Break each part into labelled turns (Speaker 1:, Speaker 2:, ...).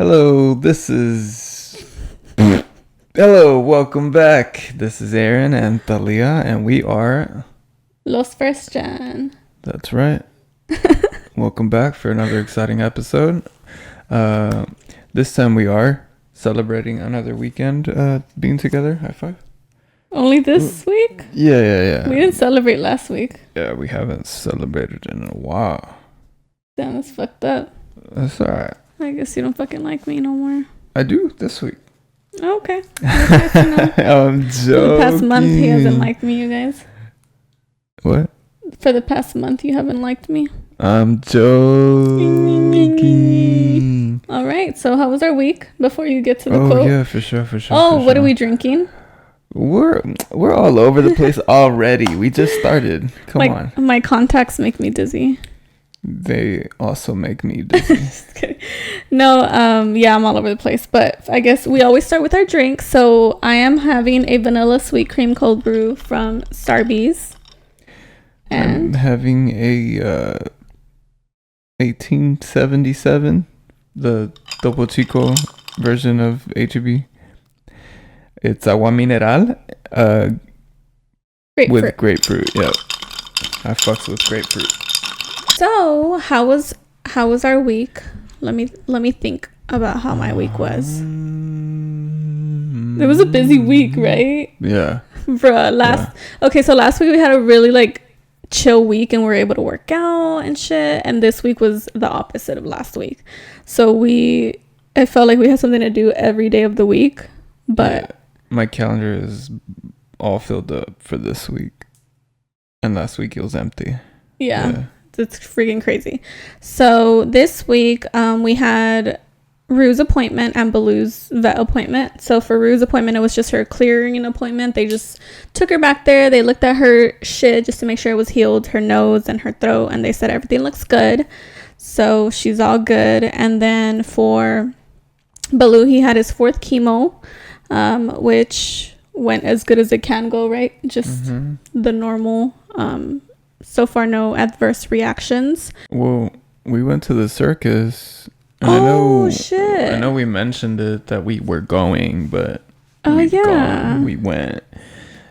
Speaker 1: Hello, Hello, welcome back. This is Aaron and Taleeah, and we are...
Speaker 2: losfistgen.
Speaker 1: That's right. Welcome back for another exciting episode. This time we are celebrating another weekend being together. High five.
Speaker 2: Only this week?
Speaker 1: Yeah.
Speaker 2: We didn't celebrate last week.
Speaker 1: Yeah, we haven't celebrated in a while.
Speaker 2: Damn, that's fucked up.
Speaker 1: That's alright.
Speaker 2: I guess you don't fucking like me no more.
Speaker 1: I do this week.
Speaker 2: Oh, okay. Nice to know.
Speaker 1: I'm joking.
Speaker 2: For the past month, he hasn't liked me, you guys.
Speaker 1: What?
Speaker 2: For the past month, you haven't liked me.
Speaker 1: I'm joking.
Speaker 2: All right. So, how was our week before you get to the quote?
Speaker 1: Oh, yeah, for sure.
Speaker 2: What are we drinking?
Speaker 1: We're all over the place already. We just started. Come on.
Speaker 2: My contacts make me dizzy.
Speaker 1: They also make me dizzy.
Speaker 2: Just kidding. No, I'm all over the place. But I guess we always start with our drinks. So I am having a vanilla sweet cream cold brew from Starbucks. And
Speaker 1: I'm having a 1877, the Topo Chico version of HEB. It's agua mineral with grapefruit. Yeah, I fucks with grapefruit.
Speaker 2: So how was our week? Let me think about how my week was. It was a busy week, right?
Speaker 1: Yeah.
Speaker 2: Okay, so last week we had a really chill week and we were able to work out and shit. And this week was the opposite of last week. So I felt like we had something to do every day of the week, but.
Speaker 1: Yeah. My calendar is all filled up for this week. And last week it was empty.
Speaker 2: Yeah. It's freaking crazy. So this week we had Rue's appointment and Baloo's vet appointment. So for Rue's appointment, it was just her clearing appointment. They just took her back there. They looked at her shit just to make sure it was healed, her nose and her throat. And they said everything looks good. So she's all good. And then for Baloo, he had his 4th chemo. Which went as good as it can go, right? Just the normal. So far, no adverse reactions.
Speaker 1: Well, we went to the circus.
Speaker 2: Shit!
Speaker 1: I know we mentioned it that we were going, but
Speaker 2: we
Speaker 1: went.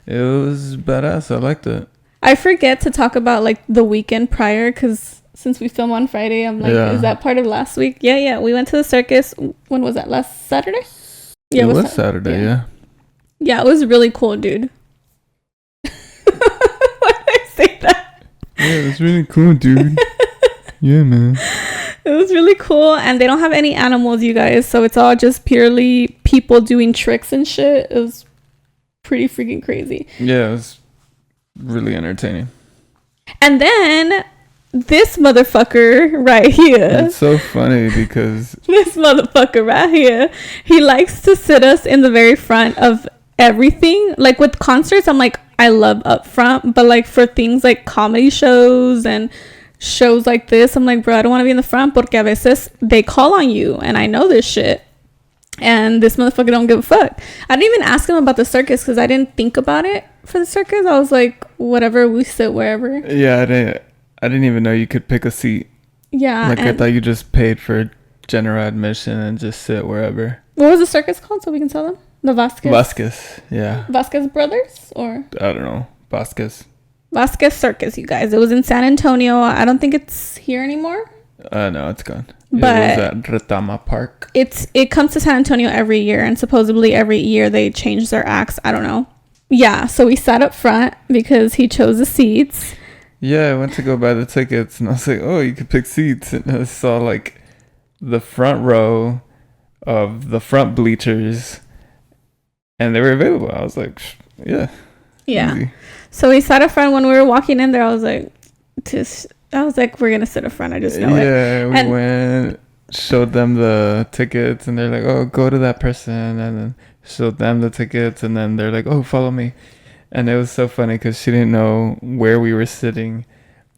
Speaker 1: It was badass. I liked it.
Speaker 2: I forget to talk about the weekend prior because since we film on Friday, I'm like, is that part of last week? Yeah. We went to the circus. When was that? Last Saturday?
Speaker 1: Yeah, it was Saturday, yeah.
Speaker 2: Yeah, it was really cool, dude. Why did I say that?
Speaker 1: Yeah, it was really cool, dude. Yeah, man.
Speaker 2: It was really cool, and they don't have any animals, you guys, so it's all just purely people doing tricks and shit. It was pretty freaking crazy.
Speaker 1: Yeah, it was really entertaining.
Speaker 2: And then... this motherfucker right here.
Speaker 1: It's so funny because...
Speaker 2: this motherfucker right here, he likes to sit us in the very front of everything. Like with concerts, I'm like, I love up front. But for things like comedy shows and shows like this, I'm like, bro, I don't want to be in the front porque a veces they call on you. And I know this shit. And this motherfucker don't give a fuck. I didn't even ask him about the circus because I didn't think about it for the circus. I was like, whatever, we sit wherever.
Speaker 1: Yeah, I didn't even know you could pick a seat.
Speaker 2: Yeah.
Speaker 1: I thought you just paid for general admission and just sit wherever.
Speaker 2: What was the circus called so we can tell them? The
Speaker 1: Vasquez, yeah.
Speaker 2: Vasquez Brothers? Or?
Speaker 1: I don't know. Vasquez
Speaker 2: Circus, you guys. It was in San Antonio. I don't think it's here anymore.
Speaker 1: No, it's gone.
Speaker 2: But
Speaker 1: it was at Retama Park.
Speaker 2: It comes to San Antonio every year. And supposedly every year they change their acts. I don't know. Yeah, so we sat up front because he chose the seats.
Speaker 1: Yeah, I went to go buy the tickets and I was like, oh, you could pick seats. And I saw the front row of the front bleachers and they were available. I was like, yeah.
Speaker 2: Yeah.
Speaker 1: Easy.
Speaker 2: So we sat up front. When we were walking in there, I was like, we're going to sit up front. I just know it.
Speaker 1: Yeah, we went, showed them the tickets and they're like, oh, go to that person. And then showed them the tickets and then they're like, oh, follow me. And it was so funny because she didn't know where we were sitting.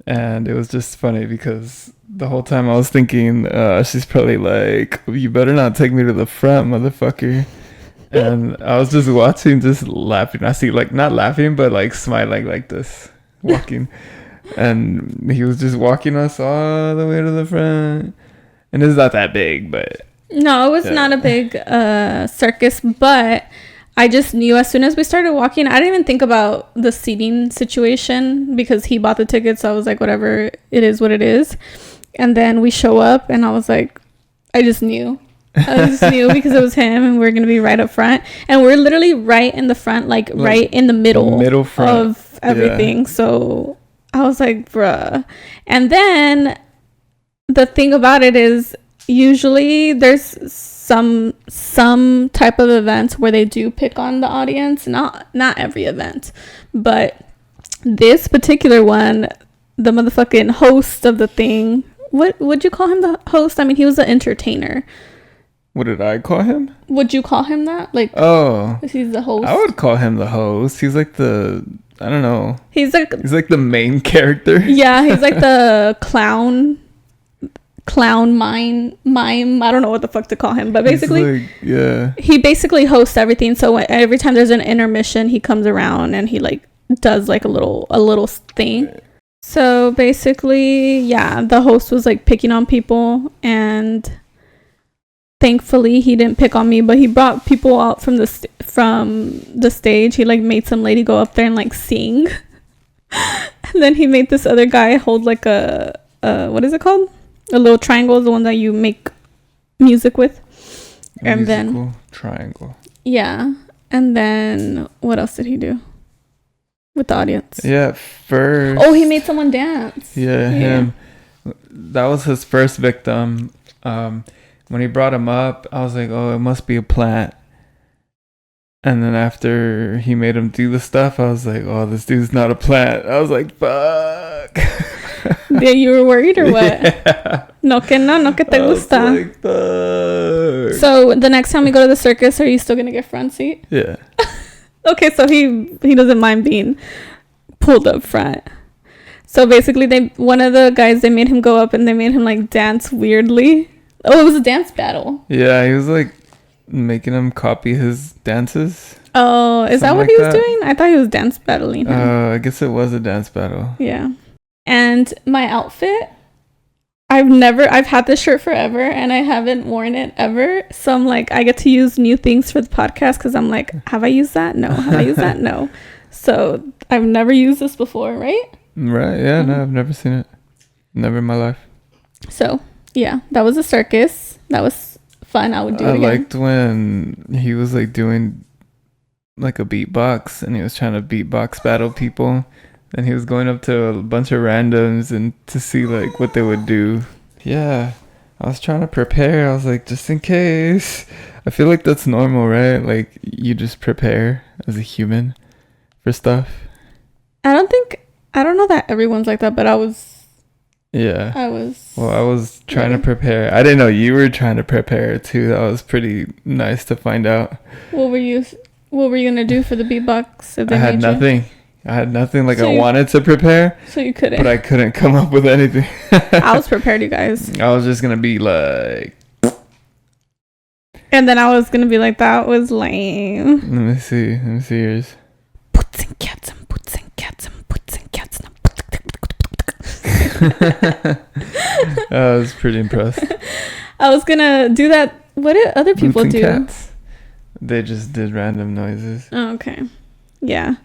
Speaker 1: And it was just funny because the whole time I was thinking, she's probably like, you better not take me to the front, motherfucker. And I was just watching, just laughing. I see, not laughing, but smiling like this, walking. And he was just walking us all the way to the front. And it's not that big, but
Speaker 2: No, it was not a big circus, but I just knew as soon as we started walking, I didn't even think about the seating situation because he bought the tickets. So I was like, whatever, it is what it is. And then we show up and I was like, I just knew because it was him and we're going to be right up front. And we're literally right in the front, like right in the middle front of everything. Yeah. So I was like, bruh. And then the thing about it is usually there's some type of events where they do pick on the audience. Not every event. But this particular one, the motherfucking host of the thing, what would you call him, the host? I mean, he was an entertainer.
Speaker 1: What did I call him?
Speaker 2: Would you call him that? Like,
Speaker 1: oh,
Speaker 2: he's the host.
Speaker 1: I would call him the host. He's like I don't know.
Speaker 2: He's like
Speaker 1: the main character.
Speaker 2: Yeah, he's like the clown mime. I don't know what the fuck to call him, but basically, he basically hosts everything. So every time there's an intermission, he comes around and he like does like a little thing. So basically, yeah, the host was like picking on people, and thankfully he didn't pick on me, but he brought people out from the stage. He like made some lady go up there and like sing. And then he made this other guy hold like a what is it called? A little triangle, the one that you make music with. And then
Speaker 1: triangle.
Speaker 2: Yeah. And then what else did he do with the audience?
Speaker 1: Yeah, first.
Speaker 2: Oh, he made someone dance.
Speaker 1: Yeah, him. That was his first victim. When he brought him up, I was like, oh, it must be a plant. And then after he made him do the stuff, I was like, oh, this dude's not a plant. I was like, fuck.
Speaker 2: Yeah, you were worried or what? Yeah. No que te gusta.
Speaker 1: Like, fuck.
Speaker 2: So the next time we go to the circus, are you still gonna get front seat?
Speaker 1: Yeah.
Speaker 2: Okay, so he doesn't mind being pulled up front. So basically, one of the guys, they made him go up and they made him like dance weirdly. Oh, it was a dance battle.
Speaker 1: Yeah, he was like making him copy his dances.
Speaker 2: Oh, is that what he was doing? I thought he was dance battling him.
Speaker 1: I guess it was a dance battle.
Speaker 2: Yeah. And my outfit, I've had this shirt forever and I haven't worn it ever. So I'm like, I get to use new things for the podcast because I'm like, have I used that? No. Have I used that? No. So I've never used this before, right?
Speaker 1: Right. Yeah. Mm-hmm. No, I've never seen it. Never in my life.
Speaker 2: So yeah, that was a circus. That was fun. I would do it again.
Speaker 1: I liked when he was like doing like a beatbox and he was trying to beatbox battle people. And he was going up to a bunch of randoms and to see like what they would do. Yeah, I was trying to prepare. I was like, just in case. I feel like that's normal, right? Like you just prepare as a human for stuff.
Speaker 2: I don't know that everyone's like that, but I was.
Speaker 1: Yeah.
Speaker 2: Well,
Speaker 1: I was trying to prepare. I didn't know you were trying to prepare too. That was pretty nice to find out.
Speaker 2: What were you gonna do for the beatbox?
Speaker 1: I had nothing. I had nothing. Like, I wanted to prepare.
Speaker 2: So you couldn't.
Speaker 1: But I couldn't come up with anything.
Speaker 2: I was prepared, you guys.
Speaker 1: I was just going to be like.
Speaker 2: And then I was going to be like, that was lame.
Speaker 1: Let me see yours.
Speaker 2: Puts and cats and puts and cats and puts and cats.
Speaker 1: I was pretty impressed.
Speaker 2: I was going to do that. What did other people do?
Speaker 1: Cats? They just did random noises.
Speaker 2: Oh, okay. Yeah.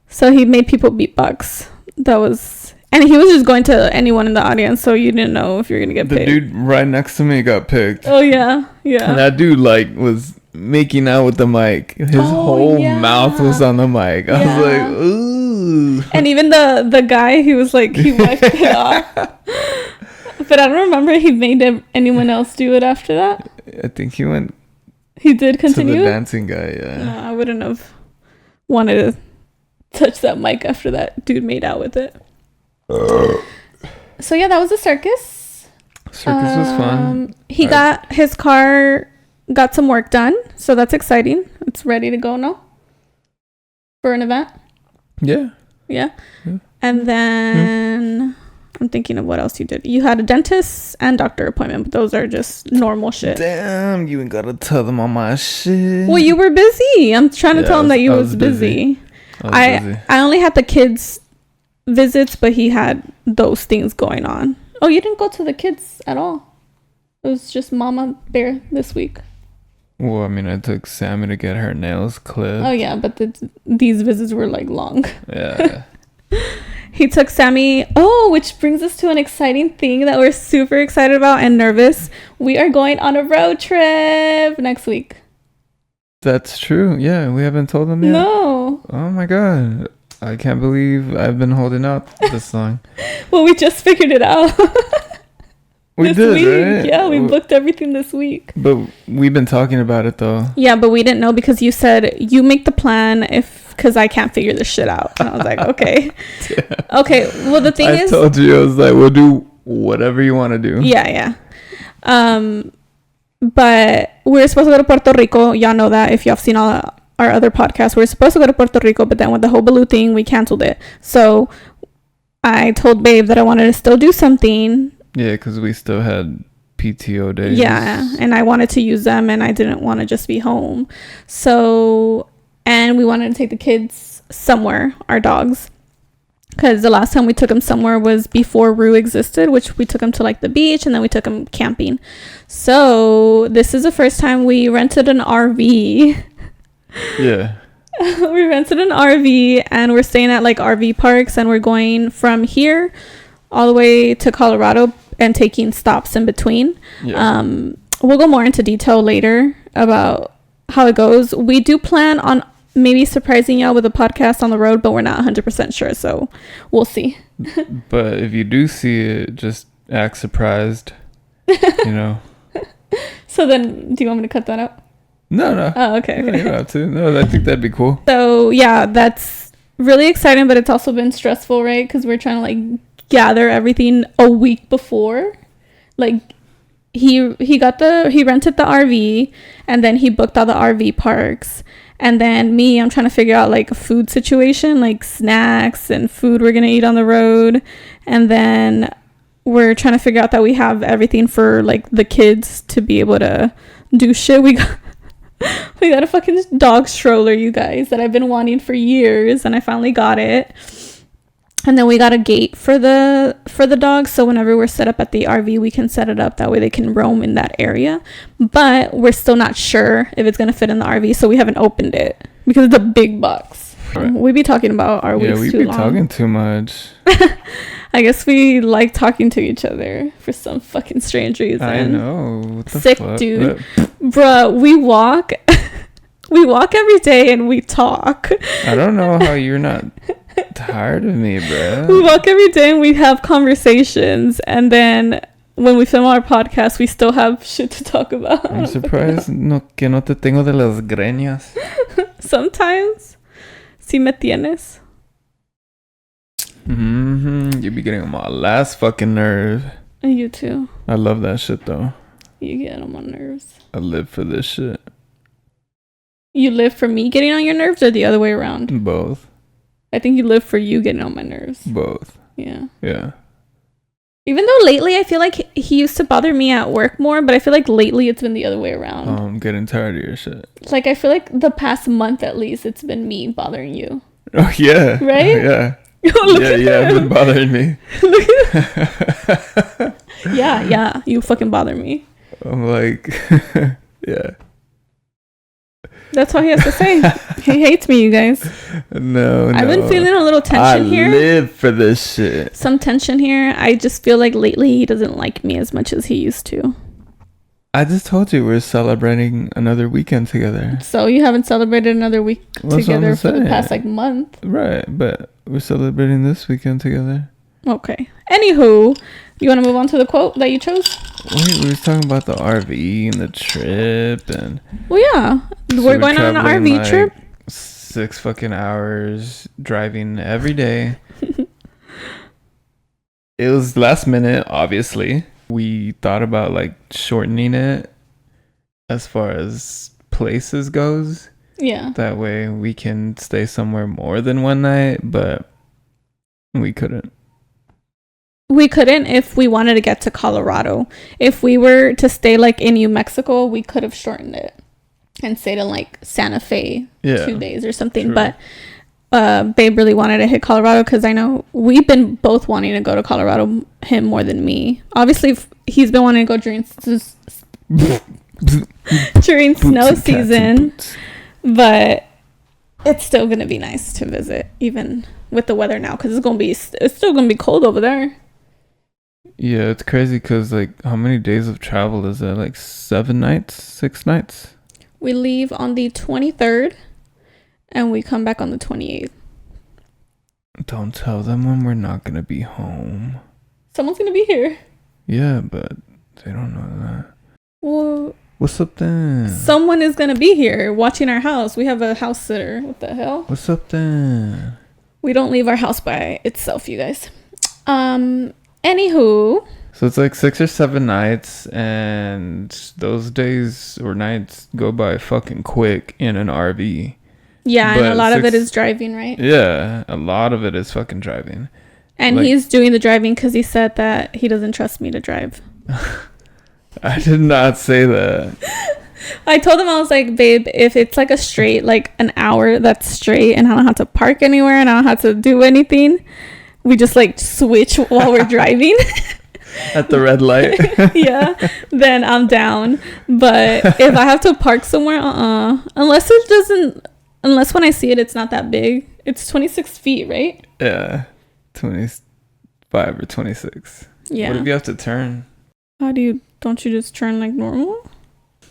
Speaker 2: So he made people beatbox. And he was just going to anyone in the audience, so you didn't know if you're gonna get picked.
Speaker 1: The dude right next to me got picked.
Speaker 2: Oh yeah.
Speaker 1: And that dude like was making out with the mic. His whole mouth was on the mic. I was like, ooh.
Speaker 2: And even the guy, he was like, he wiped it off. But I don't remember he made anyone else do it after that.
Speaker 1: I think he went.
Speaker 2: He did continue.
Speaker 1: To the dancing guy, yeah.
Speaker 2: No, I wouldn't have wanted to touch that mic after that dude made out with it. So yeah, that was a circus.
Speaker 1: Circus was fun.
Speaker 2: He got his car, got some work done, so that's exciting. It's ready to go now for an event.
Speaker 1: Yeah.
Speaker 2: And then I'm thinking of what else you did. You had a dentist and doctor appointment, but those are just normal shit.
Speaker 1: Damn, you ain't gotta tell them all my shit.
Speaker 2: Well, you were busy. I'm trying to tell him that you was busy. I only had the kids visits, but he had those things going on. Oh, you didn't go to the kids at all. It was just Mama Bear this week.
Speaker 1: Well, I mean, I took Sammy to get her nails clipped.
Speaker 2: Oh yeah, but these visits were like long.
Speaker 1: Yeah.
Speaker 2: He took Sammy. Oh, which brings us to an exciting thing that we're super excited about and nervous. We are going on a road trip next week.
Speaker 1: That's true. Yeah, we haven't told them yet.
Speaker 2: No.
Speaker 1: Oh my god. I can't believe I've been holding out this long.
Speaker 2: Well, we just figured it out.
Speaker 1: We
Speaker 2: this
Speaker 1: did,
Speaker 2: week.
Speaker 1: right?
Speaker 2: Yeah, we booked everything this week.
Speaker 1: But we've been talking about it though.
Speaker 2: Yeah, but we didn't know because you said you make the plan because I can't figure this shit out. And I was like, okay. Okay, well, the thing is...
Speaker 1: I told you, I was like, we'll do whatever you want to do.
Speaker 2: Yeah. But we're supposed to go to Puerto Rico. Y'all know that if y'all have seen all our other podcasts. We're supposed to go to Puerto Rico, but then with the whole Baloo thing, we canceled it. So I told Babe that I wanted to still do something.
Speaker 1: Yeah, because we still had PTO days.
Speaker 2: Yeah, and I wanted to use them, and I didn't want to just be home. So, and we wanted to take the kids somewhere, our dogs. Because the last time we took them somewhere was before Rue existed, which we took them to like the beach, and then we took them camping. So this is the first time we rented an RV.
Speaker 1: Yeah.
Speaker 2: We rented an RV, and we're staying at like RV parks, and we're going from here all the way to Colorado and taking stops in between.
Speaker 1: Yeah.
Speaker 2: We'll go more into detail later about how it goes. We do plan on maybe surprising y'all with a podcast on the road, but we're not 100% sure, so we'll see.
Speaker 1: But if you do see it, just act surprised, you know.
Speaker 2: So then, do you want me to cut that out?
Speaker 1: No.
Speaker 2: Oh, okay.
Speaker 1: No, you don't have to. No, I think that'd be cool.
Speaker 2: So yeah, that's really exciting, but it's also been stressful, right? Because we're trying to like gather everything a week before. Like he rented the RV, and then he booked all the RV parks. And then I'm trying to figure out like a food situation, like snacks and food we're going to eat on the road. And then we're trying to figure out that we have everything for like the kids to be able to do shit. We got a fucking dog stroller, you guys, that I've been wanting for years, and I finally got it. And then we got a gate for the dogs, so whenever we're set up at the RV, we can set it up that way they can roam in that area. But we're still not sure if it's gonna fit in the RV, so we haven't opened it because it's a big box. Right. We be talking about our weeks too long. Yeah, we be
Speaker 1: talking too much.
Speaker 2: I guess we like talking to each other for some fucking strange reason.
Speaker 1: I know. What the
Speaker 2: Sick
Speaker 1: fuck?
Speaker 2: dude. Bruh, we walk every day and we talk.
Speaker 1: I don't know how you're not tired of me, bro.
Speaker 2: We walk every day and we have conversations, and then when we film our podcast, we still have shit to talk about.
Speaker 1: I'm surprised que no te tengo de las greñas.
Speaker 2: Sometimes, si me tienes.
Speaker 1: You be getting on my last fucking nerve.
Speaker 2: You too.
Speaker 1: I love that shit though.
Speaker 2: You get on my nerves.
Speaker 1: I live for this shit.
Speaker 2: You live for me getting on your nerves, or the other way around?
Speaker 1: Both.
Speaker 2: I think you live for you getting on my nerves.
Speaker 1: Both.
Speaker 2: Yeah.
Speaker 1: Yeah.
Speaker 2: Even though lately I feel like he used to bother me at work more, but I feel like lately it's been the other way around.
Speaker 1: I'm getting tired of your shit.
Speaker 2: Like I feel like the past month at least it's been me bothering you.
Speaker 1: Oh yeah.
Speaker 2: Right?
Speaker 1: Yeah.
Speaker 2: Yeah,
Speaker 1: it's been bothering me.
Speaker 2: Yeah, you fucking bother me.
Speaker 1: I'm like, yeah.
Speaker 2: That's what he has to say. He hates me, you guys.
Speaker 1: No.
Speaker 2: I've been feeling a little tension here.
Speaker 1: I live for this shit.
Speaker 2: Some tension here. I just feel like lately he doesn't like me as much as he used to.
Speaker 1: I just told you we're celebrating another weekend together.
Speaker 2: So you haven't celebrated another week together for the past like month.
Speaker 1: Right, but we're celebrating this weekend together.
Speaker 2: Okay. Anywho, you want to move on to the quote that you chose?
Speaker 1: Wait, we were talking about the RV and the trip and...
Speaker 2: Well, yeah. So we're going on an RV
Speaker 1: like
Speaker 2: trip.
Speaker 1: 6 fucking hours driving every day. It was last minute, obviously. We thought about like shortening it as far as places goes.
Speaker 2: Yeah.
Speaker 1: That way we can stay somewhere more than one night, but we couldn't.
Speaker 2: We couldn't if we wanted to get to Colorado. If we were to stay like in New Mexico, we could have shortened it and stayed in like Santa Fe 2 days or something. True. But Babe really wanted to hit Colorado because I know we've been both wanting to go to Colorado, him more than me. Obviously, he's been wanting to go during during snow season, but it's still gonna be nice to visit, even with the weather now, because it's still gonna be cold over there.
Speaker 1: Yeah, it's crazy because, like, how many days of travel is that? Like 7 nights, 6 nights?
Speaker 2: We leave on the 23rd, and we come back on the 28th.
Speaker 1: Don't tell them when we're not gonna be home.
Speaker 2: Someone's gonna be here.
Speaker 1: Yeah, but they don't know that.
Speaker 2: Well,
Speaker 1: what's up then?
Speaker 2: Someone is gonna be here watching our house. We have a house sitter. What the hell?
Speaker 1: What's up then?
Speaker 2: We don't leave our house by itself, you guys. Anywho.
Speaker 1: So it's like 6 or 7 nights, and those days or nights go by fucking quick in an RV.
Speaker 2: Yeah, and a lot of it is driving, right?
Speaker 1: Yeah, a lot of it is fucking driving.
Speaker 2: And like, he's doing the driving because he said that he doesn't trust me to drive.
Speaker 1: I did not say that.
Speaker 2: I told him, I was like, babe, if it's like a straight, like an hour that's straight and I don't have to park anywhere and I don't have to do anything, we just like switch while we're driving.
Speaker 1: At the red light.
Speaker 2: Yeah, then I'm down. But if I have to park somewhere, unless when I see it, it's not that big. It's 26 feet, right?
Speaker 1: Yeah, 25 or 26.
Speaker 2: Yeah.
Speaker 1: What if you have to turn?
Speaker 2: Don't you just turn like normal?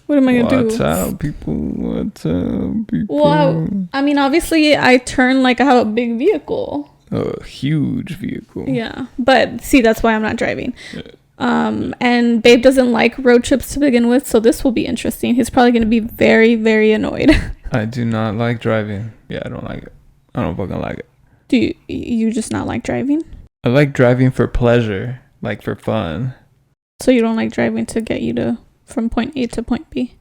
Speaker 2: What am I going to do?
Speaker 1: What's up, people? What's up, people?
Speaker 2: Well, I mean, obviously, I turn like I have a big vehicle.
Speaker 1: A huge vehicle.
Speaker 2: Yeah, but see, that's why I'm not driving.
Speaker 1: Yeah.
Speaker 2: And Babe doesn't like road trips to begin with, so this will be interesting. He's probably going to be very, very annoyed.
Speaker 1: I do not like driving. Yeah, I don't like it. I don't fucking like it.
Speaker 2: Do you just not like driving?
Speaker 1: I like driving for pleasure, like for fun.
Speaker 2: So you don't like driving to get you from point A to point B?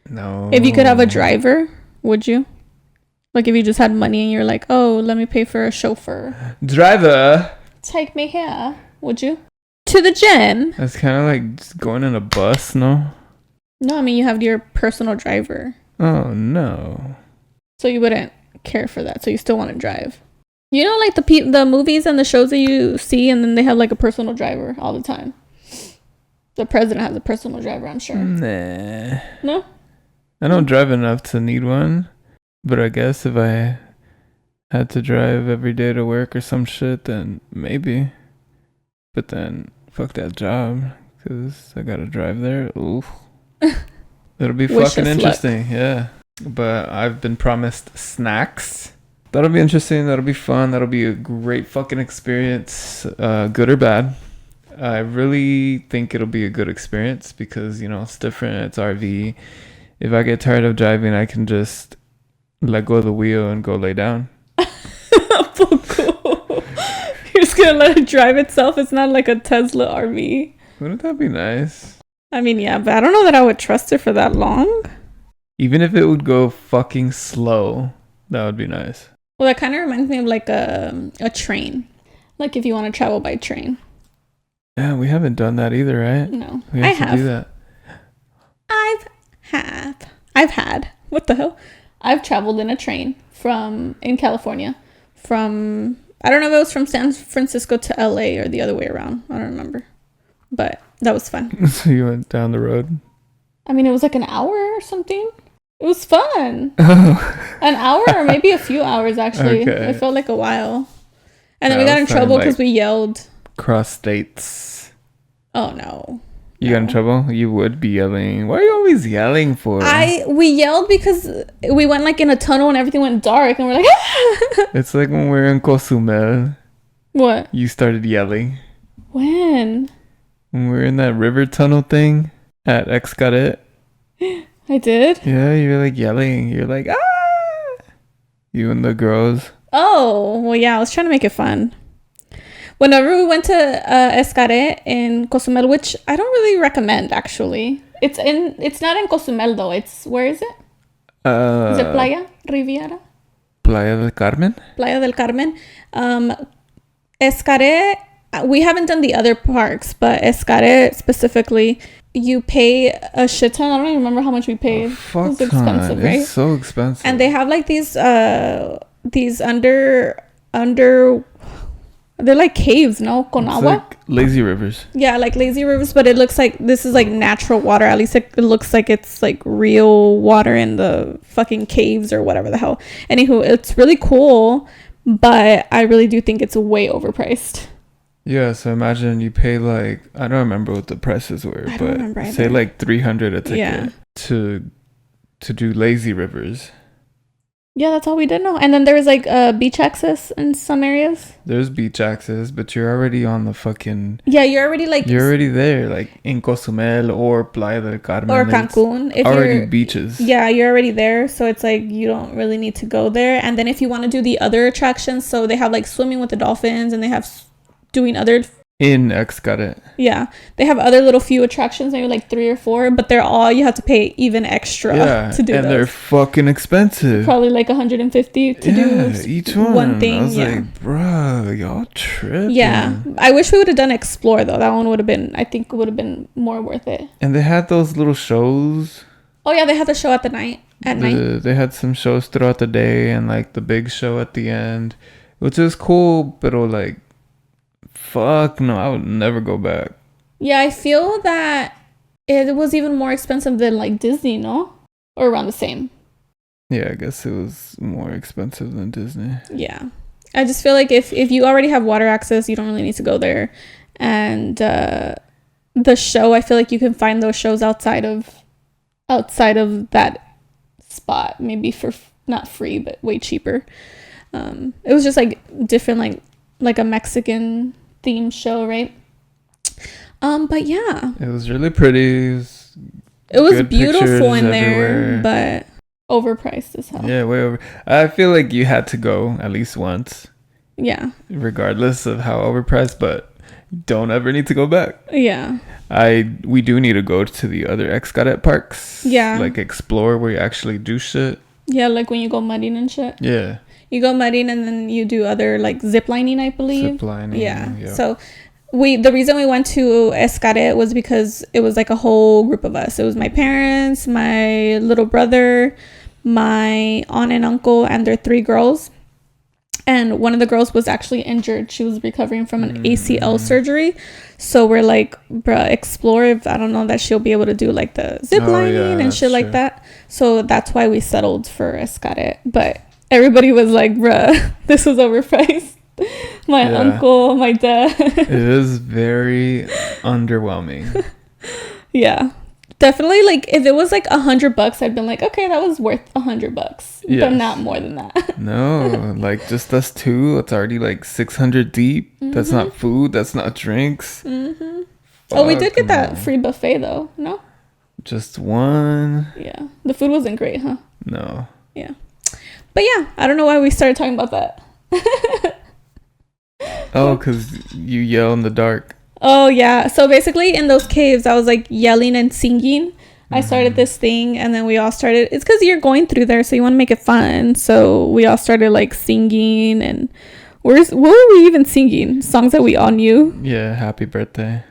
Speaker 1: No.
Speaker 2: If you could have a driver, would you? Like if you just had money and you're like, oh, let me pay for a chauffeur.
Speaker 1: Driver.
Speaker 2: Take me here. Would you? To the gym.
Speaker 1: That's kind of like just going in a bus, no?
Speaker 2: No, I mean, you have your personal driver.
Speaker 1: Oh, no.
Speaker 2: So you wouldn't care for that. So you still want to drive. You know, like the movies and the shows that you see, and then they have like a personal driver all the time. The president has a personal driver, I'm sure.
Speaker 1: Nah.
Speaker 2: No?
Speaker 1: I don't drive enough to need one. But I guess if I had to drive every day to work or some shit, then maybe. But then, fuck that job, because I gotta drive there. Oof. It'll be fucking interesting, luck. Yeah. But I've been promised snacks. That'll be interesting. That'll be fun. That'll be a great fucking experience, good or bad. I really think it'll be a good experience because, you know, it's different. It's RV. If I get tired of driving, I can just let go of the wheel and go lay down.
Speaker 2: You're just gonna let it drive itself? It's not like a Tesla RV.
Speaker 1: Wouldn't that be nice?
Speaker 2: I mean, yeah, but I don't know that I would trust it for that long.
Speaker 1: Even if it would go fucking slow, that would be nice.
Speaker 2: Well, that kind of reminds me of like a train. Like if you want to travel by train.
Speaker 1: Yeah, we haven't done that either, right?
Speaker 2: No,
Speaker 1: I have to do that.
Speaker 2: I've had. What the hell? I've traveled in a train in California from, I don't know if it was from San Francisco to LA or the other way around. I don't remember. But that was fun.
Speaker 1: So you went down the road?
Speaker 2: I mean, it was like an hour or something. It was fun. Oh. An hour or maybe a few hours, actually. Okay. It felt like a while. And then we got in trouble because we yelled.
Speaker 1: Cross states.
Speaker 2: Oh, no.
Speaker 1: You got in trouble? You would be yelling. Why are you always yelling for?
Speaker 2: We yelled because we went like in a tunnel and everything went dark and we're like,
Speaker 1: It's like when we were in Cozumel.
Speaker 2: What?
Speaker 1: You started yelling.
Speaker 2: When
Speaker 1: we were in that river tunnel thing at Xcaret.
Speaker 2: I did?
Speaker 1: Yeah, you were like yelling. You're like, ah! You and the girls.
Speaker 2: Oh, well, yeah, I was trying to make it fun. Whenever we went to Xcaret in Cozumel, which I don't really recommend, actually. It's not in Cozumel, though. Where is it? Is it Playa Riviera?
Speaker 1: Playa del Carmen?
Speaker 2: Playa del Carmen. Xcaret, we haven't done the other parks, but Xcaret specifically, you pay a shit ton. I don't even remember how much we paid.
Speaker 1: Fuck, it was expensive, right? It's so expensive.
Speaker 2: And they have like these these under they're like caves, no? Con
Speaker 1: It's
Speaker 2: agua?
Speaker 1: like lazy rivers.
Speaker 2: Yeah, like lazy rivers, but it looks like this is like natural water. At least it looks like it's like real water in the fucking caves or whatever the hell. Anywho, it's really cool, but I really do think it's way overpriced.
Speaker 1: Yeah, so imagine you pay like, I don't remember what the prices were, but say like 300 a ticket to do lazy rivers.
Speaker 2: Yeah, that's all we did know. And then there was like beach access in some areas.
Speaker 1: There's beach access, but you're already on the fucking...
Speaker 2: Yeah, you're already like...
Speaker 1: You're already there, like in Cozumel or Playa del Carmen.
Speaker 2: Or Cancun.
Speaker 1: If already beaches.
Speaker 2: Yeah, you're already there. So it's like you don't really need to go there. And then if you want to do the other attractions, so they have like swimming with the dolphins and they have doing other...
Speaker 1: In Xcaret.
Speaker 2: Yeah. They have other little few attractions, maybe like 3 or 4, but they're all, you have to pay even extra to do
Speaker 1: and they're fucking expensive.
Speaker 2: Probably like 150 to do
Speaker 1: each
Speaker 2: one thing.
Speaker 1: I was like, bro, y'all tripping.
Speaker 2: Yeah. I wish we would have done Explore though. That one would have been, I think would have been more worth it.
Speaker 1: And they had those little shows.
Speaker 2: Oh yeah, they had the show at night.
Speaker 1: They had some shows throughout the day and like the big show at the end, which is cool, but like, fuck no, I would never go back.
Speaker 2: Yeah, I feel that it was even more expensive than like Disney, no? Or around the same.
Speaker 1: Yeah, I guess it was more expensive than Disney.
Speaker 2: Yeah. I just feel like if you already have water access, you don't really need to go there. And the show, I feel like you can find those shows outside of that spot, maybe for not free, but way cheaper. It was just like different, like a Mexican theme show, right? But yeah,
Speaker 1: it was really pretty.
Speaker 2: It was beautiful in there, but overpriced as hell.
Speaker 1: Yeah, way over. I feel like you had to go at least once.
Speaker 2: Yeah.
Speaker 1: Regardless of how overpriced, but don't ever need to go back.
Speaker 2: Yeah.
Speaker 1: We do need to go to the other Xcaret parks.
Speaker 2: Yeah.
Speaker 1: Like explore where you actually do shit.
Speaker 2: Yeah, like when you go mudding and shit.
Speaker 1: Yeah.
Speaker 2: You go mudding and then you do other like zip lining, I believe.
Speaker 1: Zip lining.
Speaker 2: Yeah. Yep. So the reason we went to Xcaret was because it was like a whole group of us. It was my parents, my little brother, my aunt and uncle, and their 3 girls. And one of the girls was actually injured. She was recovering from an ACL surgery. So we're like, bruh, explore if I don't know that she'll be able to do like the zip lining and shit like that. So that's why we settled for Xcaret. But everybody was like, bruh, this was overpriced. My uncle, my dad.
Speaker 1: It is very underwhelming.
Speaker 2: Yeah. Definitely, like, if it was like $100, I'd been like, okay, that was worth $100. Yes. But not more than that.
Speaker 1: No, like just us 2, it's already like 600 deep. Mm-hmm. That's not food. That's not drinks.
Speaker 2: Mm-hmm. Oh, we did get that free buffet though. No?
Speaker 1: Just one.
Speaker 2: Yeah. The food wasn't great, huh?
Speaker 1: No.
Speaker 2: Yeah. But yeah, I don't know why we started talking about that.
Speaker 1: Oh, because you yell in the dark.
Speaker 2: Oh, yeah. So basically in those caves, I was like yelling and singing. I started this thing and then we all started. It's because you're going through there, so you want to make it fun. So we all started like singing and what were we even singing? Songs that we all knew.
Speaker 1: Yeah, happy birthday.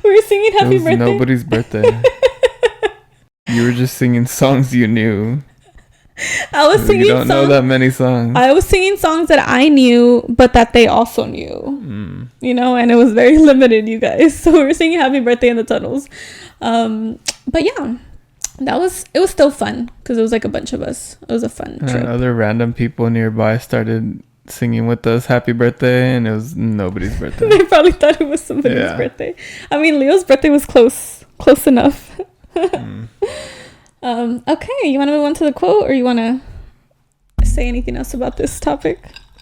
Speaker 2: We were singing happy birthday.
Speaker 1: Nobody's birthday. You were just singing songs you knew.
Speaker 2: I was singing.
Speaker 1: You don't know that many songs.
Speaker 2: I was singing songs that I knew, but that they also knew. You know, and it was very limited, you guys. So we were singing "Happy Birthday" in the tunnels. But yeah, it was still fun because it was like a bunch of us. It was a fun trip.
Speaker 1: And other random people nearby started singing with us "Happy Birthday," and it was nobody's birthday.
Speaker 2: They probably thought it was somebody's birthday. I mean, Leo's birthday was close enough. Okay, you want to move on to the quote, or you want to say anything else about this topic?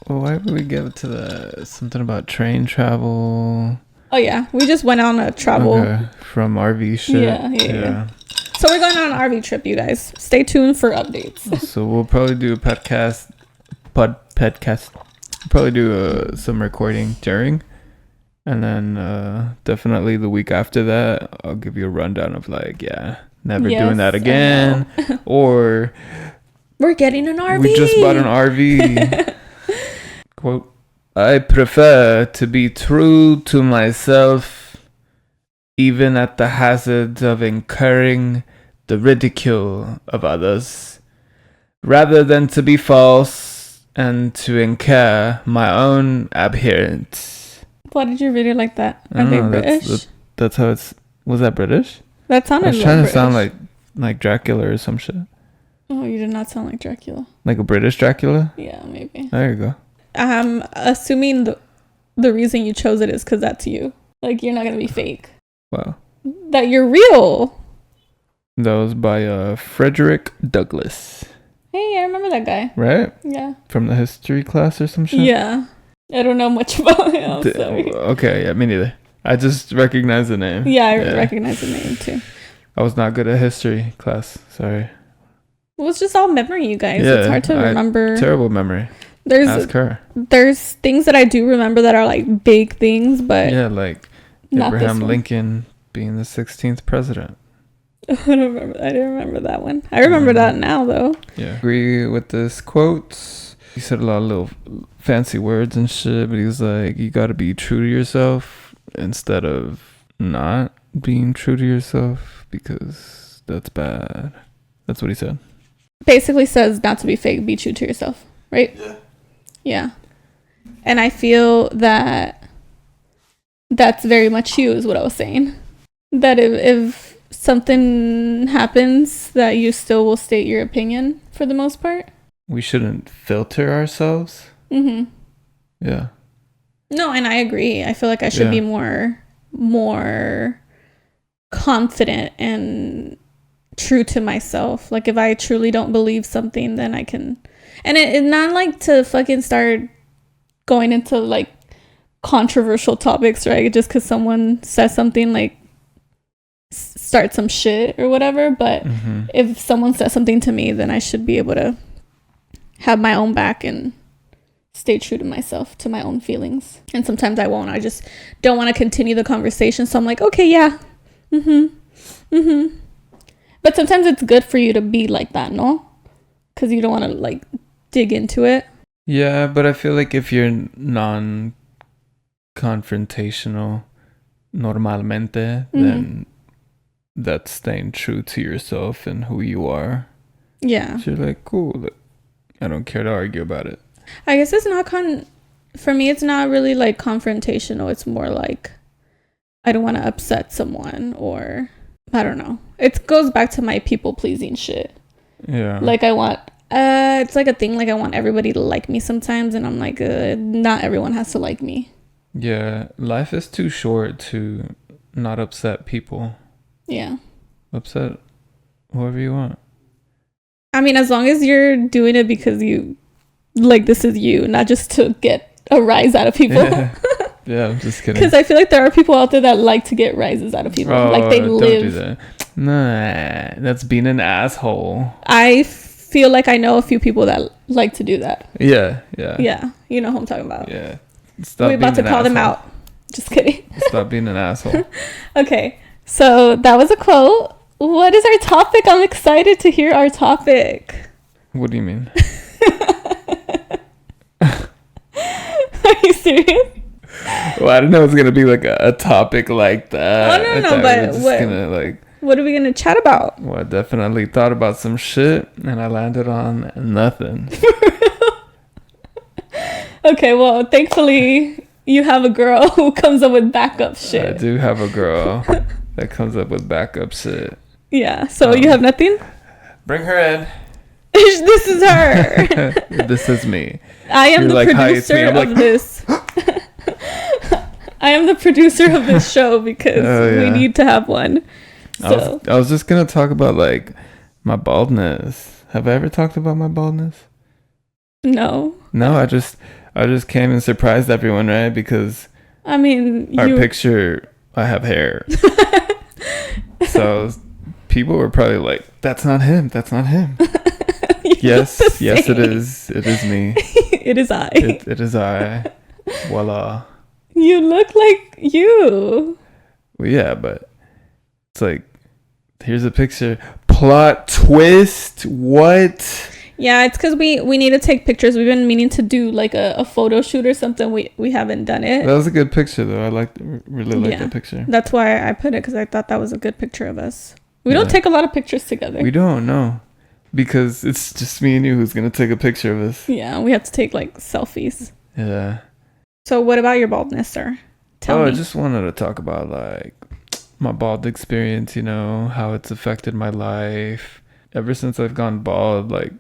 Speaker 1: Well, why would we get to something about train travel?
Speaker 2: Oh yeah, we just went on a travel
Speaker 1: from RV shit.
Speaker 2: Yeah. So we're going on an RV trip, you guys. Stay tuned for updates.
Speaker 1: So we'll probably do a podcast. Probably do some recording during, and then definitely the week after that, I'll give you a rundown of like, never doing that again, or
Speaker 2: we're getting an RV.
Speaker 1: We just bought an RV. Quote, I prefer to be true to myself, even at the hazard of incurring the ridicule of others. rather than to be false and to incur my own adherence.
Speaker 2: Why did you read it like that?
Speaker 1: I
Speaker 2: Are
Speaker 1: don't
Speaker 2: they
Speaker 1: know,
Speaker 2: British?
Speaker 1: that's how it's... Was that British?
Speaker 2: That sounded
Speaker 1: I was trying to
Speaker 2: British.
Speaker 1: sound like Dracula or some shit.
Speaker 2: Oh, you did not sound like Dracula.
Speaker 1: Like a British Dracula?
Speaker 2: Yeah, maybe.
Speaker 1: There you go.
Speaker 2: I'm assuming the reason you chose it is because that's you. Like, you're not going to be fake.
Speaker 1: Wow.
Speaker 2: That you're real.
Speaker 1: That was by Frederick Douglass.
Speaker 2: Hey, I remember that guy.
Speaker 1: Right?
Speaker 2: Yeah.
Speaker 1: From the history class or some shit?
Speaker 2: Yeah. I don't know much about him. Sorry.
Speaker 1: Okay, yeah, me neither. I just recognize the name.
Speaker 2: Yeah, I recognize the name too.
Speaker 1: I was not good at history class. Sorry.
Speaker 2: Well, it's just all memory, you guys.
Speaker 1: Yeah,
Speaker 2: it's hard to remember.
Speaker 1: Terrible memory. Ask her.
Speaker 2: There's things that I do remember that are like big things, but
Speaker 1: yeah, like Abraham Lincoln being the 16th president.
Speaker 2: I didn't remember that one. I remember that now, though.
Speaker 1: Yeah. Agree with this quote. He said a lot of little fancy words and shit, but he was like, you got to be true to yourself instead of not being true to yourself because that's bad. That's what he said.
Speaker 2: Basically says not to be fake, be true to yourself, right? Yeah. And I feel that that's very much you, is what I was saying. That if something happens, that you still will state your opinion for the most part.
Speaker 1: We shouldn't filter ourselves.
Speaker 2: Mm-hmm.
Speaker 1: Yeah.
Speaker 2: No, and I agree. I feel like I should be more confident and true to myself. Like, if I truly don't believe something, then I can... And it not like to fucking start going into like controversial topics, right? Just because someone says something, like start some shit or whatever. But if someone says something to me, then I should be able to have my own back and stay true to myself, to my own feelings. And sometimes I won't. I just don't want to continue the conversation. So I'm like, okay, yeah. But sometimes it's good for you to be like that, no? Because you don't want to like dig into it.
Speaker 1: Yeah, but I feel like if you're non-confrontational normalmente, then that's staying true to yourself and who you are.
Speaker 2: Yeah.
Speaker 1: So you're like, cool. I don't care to argue about it.
Speaker 2: I guess it's not for me, it's not really like confrontational. It's more like I don't want to upset someone, or I don't know. It goes back to my people pleasing shit.
Speaker 1: Yeah.
Speaker 2: Like I want, it's like a thing. Like I want everybody to like me sometimes, and I'm like, not everyone has to like me.
Speaker 1: Yeah. Life is too short to not upset people.
Speaker 2: Yeah.
Speaker 1: Upset whoever you want.
Speaker 2: I mean, as long as you're doing it because you, like, this is you, not just to get a rise out of people.
Speaker 1: Yeah, I'm just kidding.
Speaker 2: Because I feel like there are people out there that like to get rises out of people. Like they live.
Speaker 1: Don't do that. Nah, that's being an asshole.
Speaker 2: I feel like I know a few people that like to do that.
Speaker 1: Yeah.
Speaker 2: Yeah, you know who I'm talking about.
Speaker 1: Yeah.
Speaker 2: We're about to call them out. Just kidding.
Speaker 1: Stop being an asshole.
Speaker 2: Okay, so that was a quote. What is our topic? I'm excited to hear our topic.
Speaker 1: What do you mean?
Speaker 2: Are you serious?
Speaker 1: Well, I didn't know it was gonna be like a topic like that.
Speaker 2: Oh no, but what are we gonna chat about?
Speaker 1: Well, I definitely thought about some shit, and I landed on nothing.
Speaker 2: Okay, well, thankfully you have a girl who comes up with backup shit.
Speaker 1: I do have a girl that comes up with backup shit.
Speaker 2: Yeah, so you have nothing?
Speaker 1: Bring her in.
Speaker 2: This is her.
Speaker 1: This is me.
Speaker 2: I am the producer of this. I am the producer of this show because we need to have one. So.
Speaker 1: I was just gonna talk about like my baldness. Have I ever talked about my baldness?
Speaker 2: No.
Speaker 1: No, I just came and surprised everyone, right? Because
Speaker 2: I mean,
Speaker 1: our picture, I have hair. So people were probably like, "That's not him. That's not him." Yes, it is. It is me.
Speaker 2: It is I.
Speaker 1: It is I. Voila.
Speaker 2: You look like you.
Speaker 1: Well, yeah, but it's like, here's a picture. Plot twist. What?
Speaker 2: Yeah, it's because we need to take pictures. We've been meaning to do like a photo shoot or something. We haven't done it.
Speaker 1: That was a good picture, though. I really liked that picture.
Speaker 2: That's why I put it, because I thought that was a good picture of us. We don't take a lot of pictures together.
Speaker 1: We don't, no. because it's just me and you who's gonna take a picture of us.
Speaker 2: Yeah, we have to take like selfies.
Speaker 1: Yeah.
Speaker 2: So what about your baldness, sir? Tell me.
Speaker 1: I just wanted to talk about like my bald experience, you know, how it's affected my life. Ever since I've gone bald, like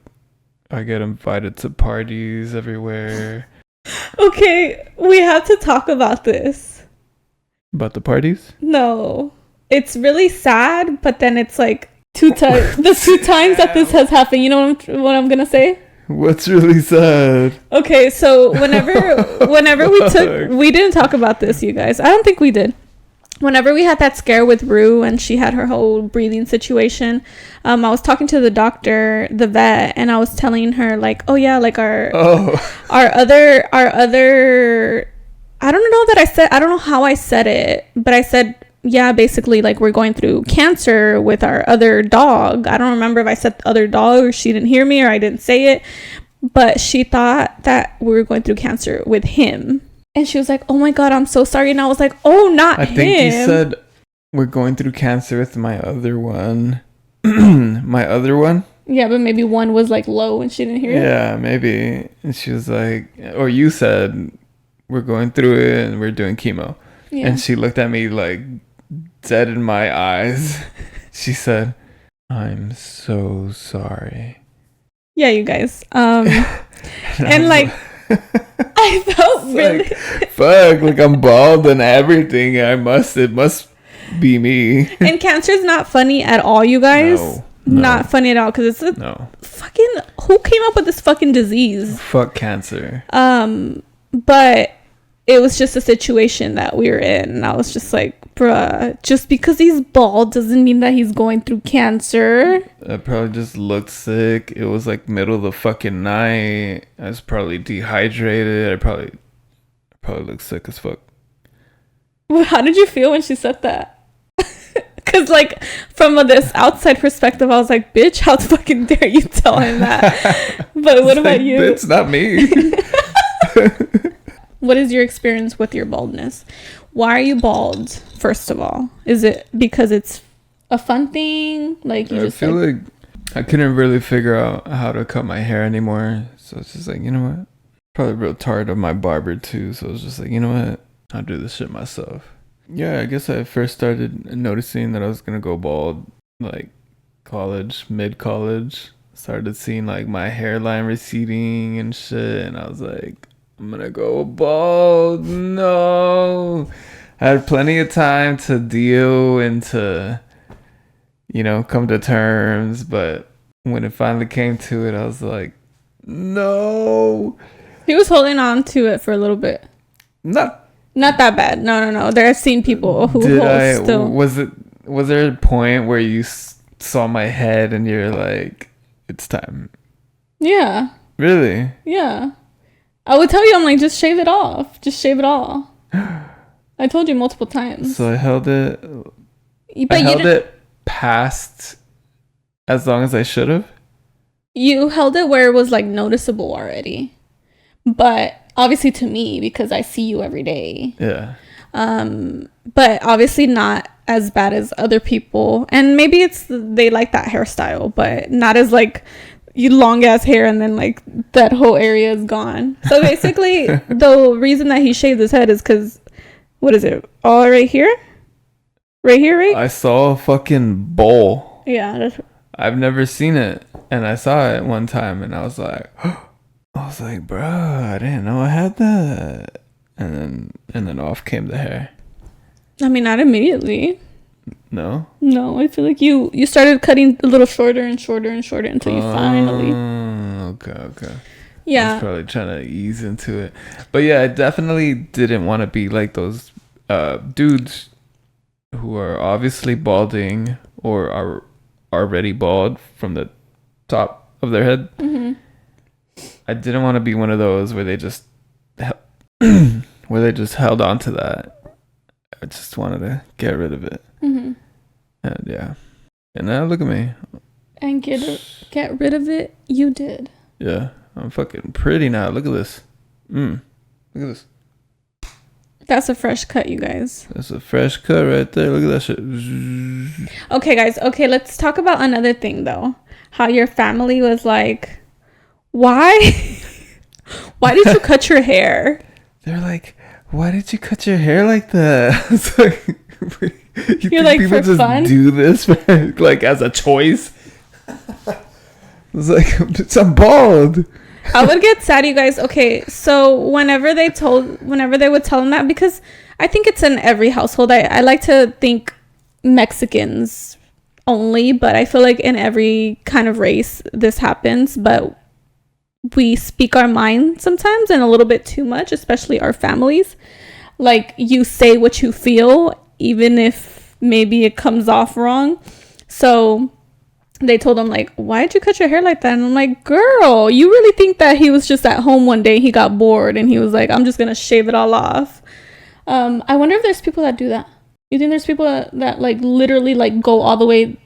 Speaker 1: I get invited to parties everywhere.
Speaker 2: Okay, we have to talk about this.
Speaker 1: About the parties?
Speaker 2: No. It's really sad, but then it's like the 2 times that this has happened, you know what I'm gonna say?
Speaker 1: What's really sad?
Speaker 2: Okay, so whenever we didn't talk about this, you guys. I don't think we did. Whenever we had that scare with Rue and she had her whole breathing situation, I was talking to the doctor, the vet, and I was telling her like, oh yeah, like our other I don't know I don't know how I said it, but I said, yeah, basically like we're going through cancer with our other dog. I don't remember if I said other dog or she didn't hear me or I didn't say it, but she thought that we were going through cancer with him. And she was like, oh my God, I'm so sorry. And I was like, oh, not him.
Speaker 1: I think you said we're going through cancer with my other one. My other one?
Speaker 2: Yeah, but maybe one was like low and she didn't hear it.
Speaker 1: Yeah, maybe. And she was like, or you said we're going through it and we're doing chemo. Yeah. And she looked at me like dead in my eyes. She said, I'm so sorry.
Speaker 2: Yeah, you guys. And like... I felt really
Speaker 1: like, fuck, like I'm bald and everything. It must be me.
Speaker 2: And cancer is not funny at all, you guys.
Speaker 1: No.
Speaker 2: Not funny at all, because it's fucking, who came up with this fucking disease?
Speaker 1: Fuck cancer.
Speaker 2: But it was just a situation that we were in, and I was just like, bruh, just because he's bald doesn't mean that he's going through cancer.
Speaker 1: I probably just looked sick. It was like middle of the fucking night. I was probably dehydrated. I probably looked sick as fuck.
Speaker 2: How did you feel when she said that? Because like from this outside perspective, I was like, bitch, how fucking dare you tell him that? But what about you?
Speaker 1: It's not me.
Speaker 2: What is your experience with your baldness? Why are you bald, first of all? Is it because it's a fun thing? Like you
Speaker 1: I feel like I couldn't really figure out how to cut my hair anymore. So it's just like, you know what? Probably real tired of my barber too. So it's just like, you know what? I'll do this shit myself. Yeah, I guess I first started noticing that I was going to go bald like mid-college. Started seeing like my hairline receding and shit. And I was like, I'm gonna go bald. No. I had plenty of time to deal and to, you know, come to terms. But when it finally came to it, I was like, no.
Speaker 2: He was holding on to it for a little bit. Not that bad. No. There I've seen people who still.
Speaker 1: Was there a point where you saw my head and you're like, it's time?
Speaker 2: Yeah.
Speaker 1: Really?
Speaker 2: Yeah. I would tell you, I'm like, just shave it off. Just shave it all. I told you multiple times.
Speaker 1: So I held it. But I held it past as long as I should have.
Speaker 2: You held it where it was like noticeable already. But obviously to me, because I see you every day.
Speaker 1: Yeah.
Speaker 2: But obviously not as bad as other people. And maybe they like that hairstyle, but not as like... you long ass hair and then like that whole area is gone. So basically the reason that he shaved his head is because what is it, all right here, right?
Speaker 1: I saw a fucking bowl.
Speaker 2: Yeah,
Speaker 1: I've never seen it, and I saw it one time and I was like bro, I didn't know I had that. And then off came the hair.
Speaker 2: I mean, not immediately.
Speaker 1: No,
Speaker 2: I feel like you started cutting a little shorter and shorter and shorter until you finally.
Speaker 1: Okay.
Speaker 2: Yeah.
Speaker 1: I was probably trying to ease into it. But yeah, I definitely didn't want to be like those dudes who are obviously balding or are already bald from the top of their head. Mm-hmm. I didn't want to be one of those where they just held on to that. I just wanted to get rid of it. Mm-hmm. And yeah. And now look at me.
Speaker 2: And get rid of it, you did.
Speaker 1: Yeah. I'm fucking pretty now. Look at this. Look at this.
Speaker 2: That's a fresh cut, you guys.
Speaker 1: That's a fresh cut right there. Look at that shit.
Speaker 2: Okay, guys. Okay, let's talk about another thing, though. How your family was like, why? Why did you cut your hair?
Speaker 1: They're like, why did you cut your hair like that? It's like, you
Speaker 2: You're
Speaker 1: think
Speaker 2: like,
Speaker 1: people
Speaker 2: for
Speaker 1: just
Speaker 2: fun?
Speaker 1: do this like as a choice? It's like, I'm bald.
Speaker 2: I would get sad, you guys. Okay, so whenever they would tell them that, because I think it's in every household. I like to think Mexicans only, but I feel like in every kind of race this happens. But we speak our mind sometimes and a little bit too much, especially our families. Like, you say what you feel, even if maybe it comes off wrong. So they told him, like, why did you cut your hair like that? And I'm like, girl, you really think that he was just at home one day, he got bored, and he was like, I'm just gonna shave it all off? I wonder if there's people that do that. You think there's people that like literally like go all the way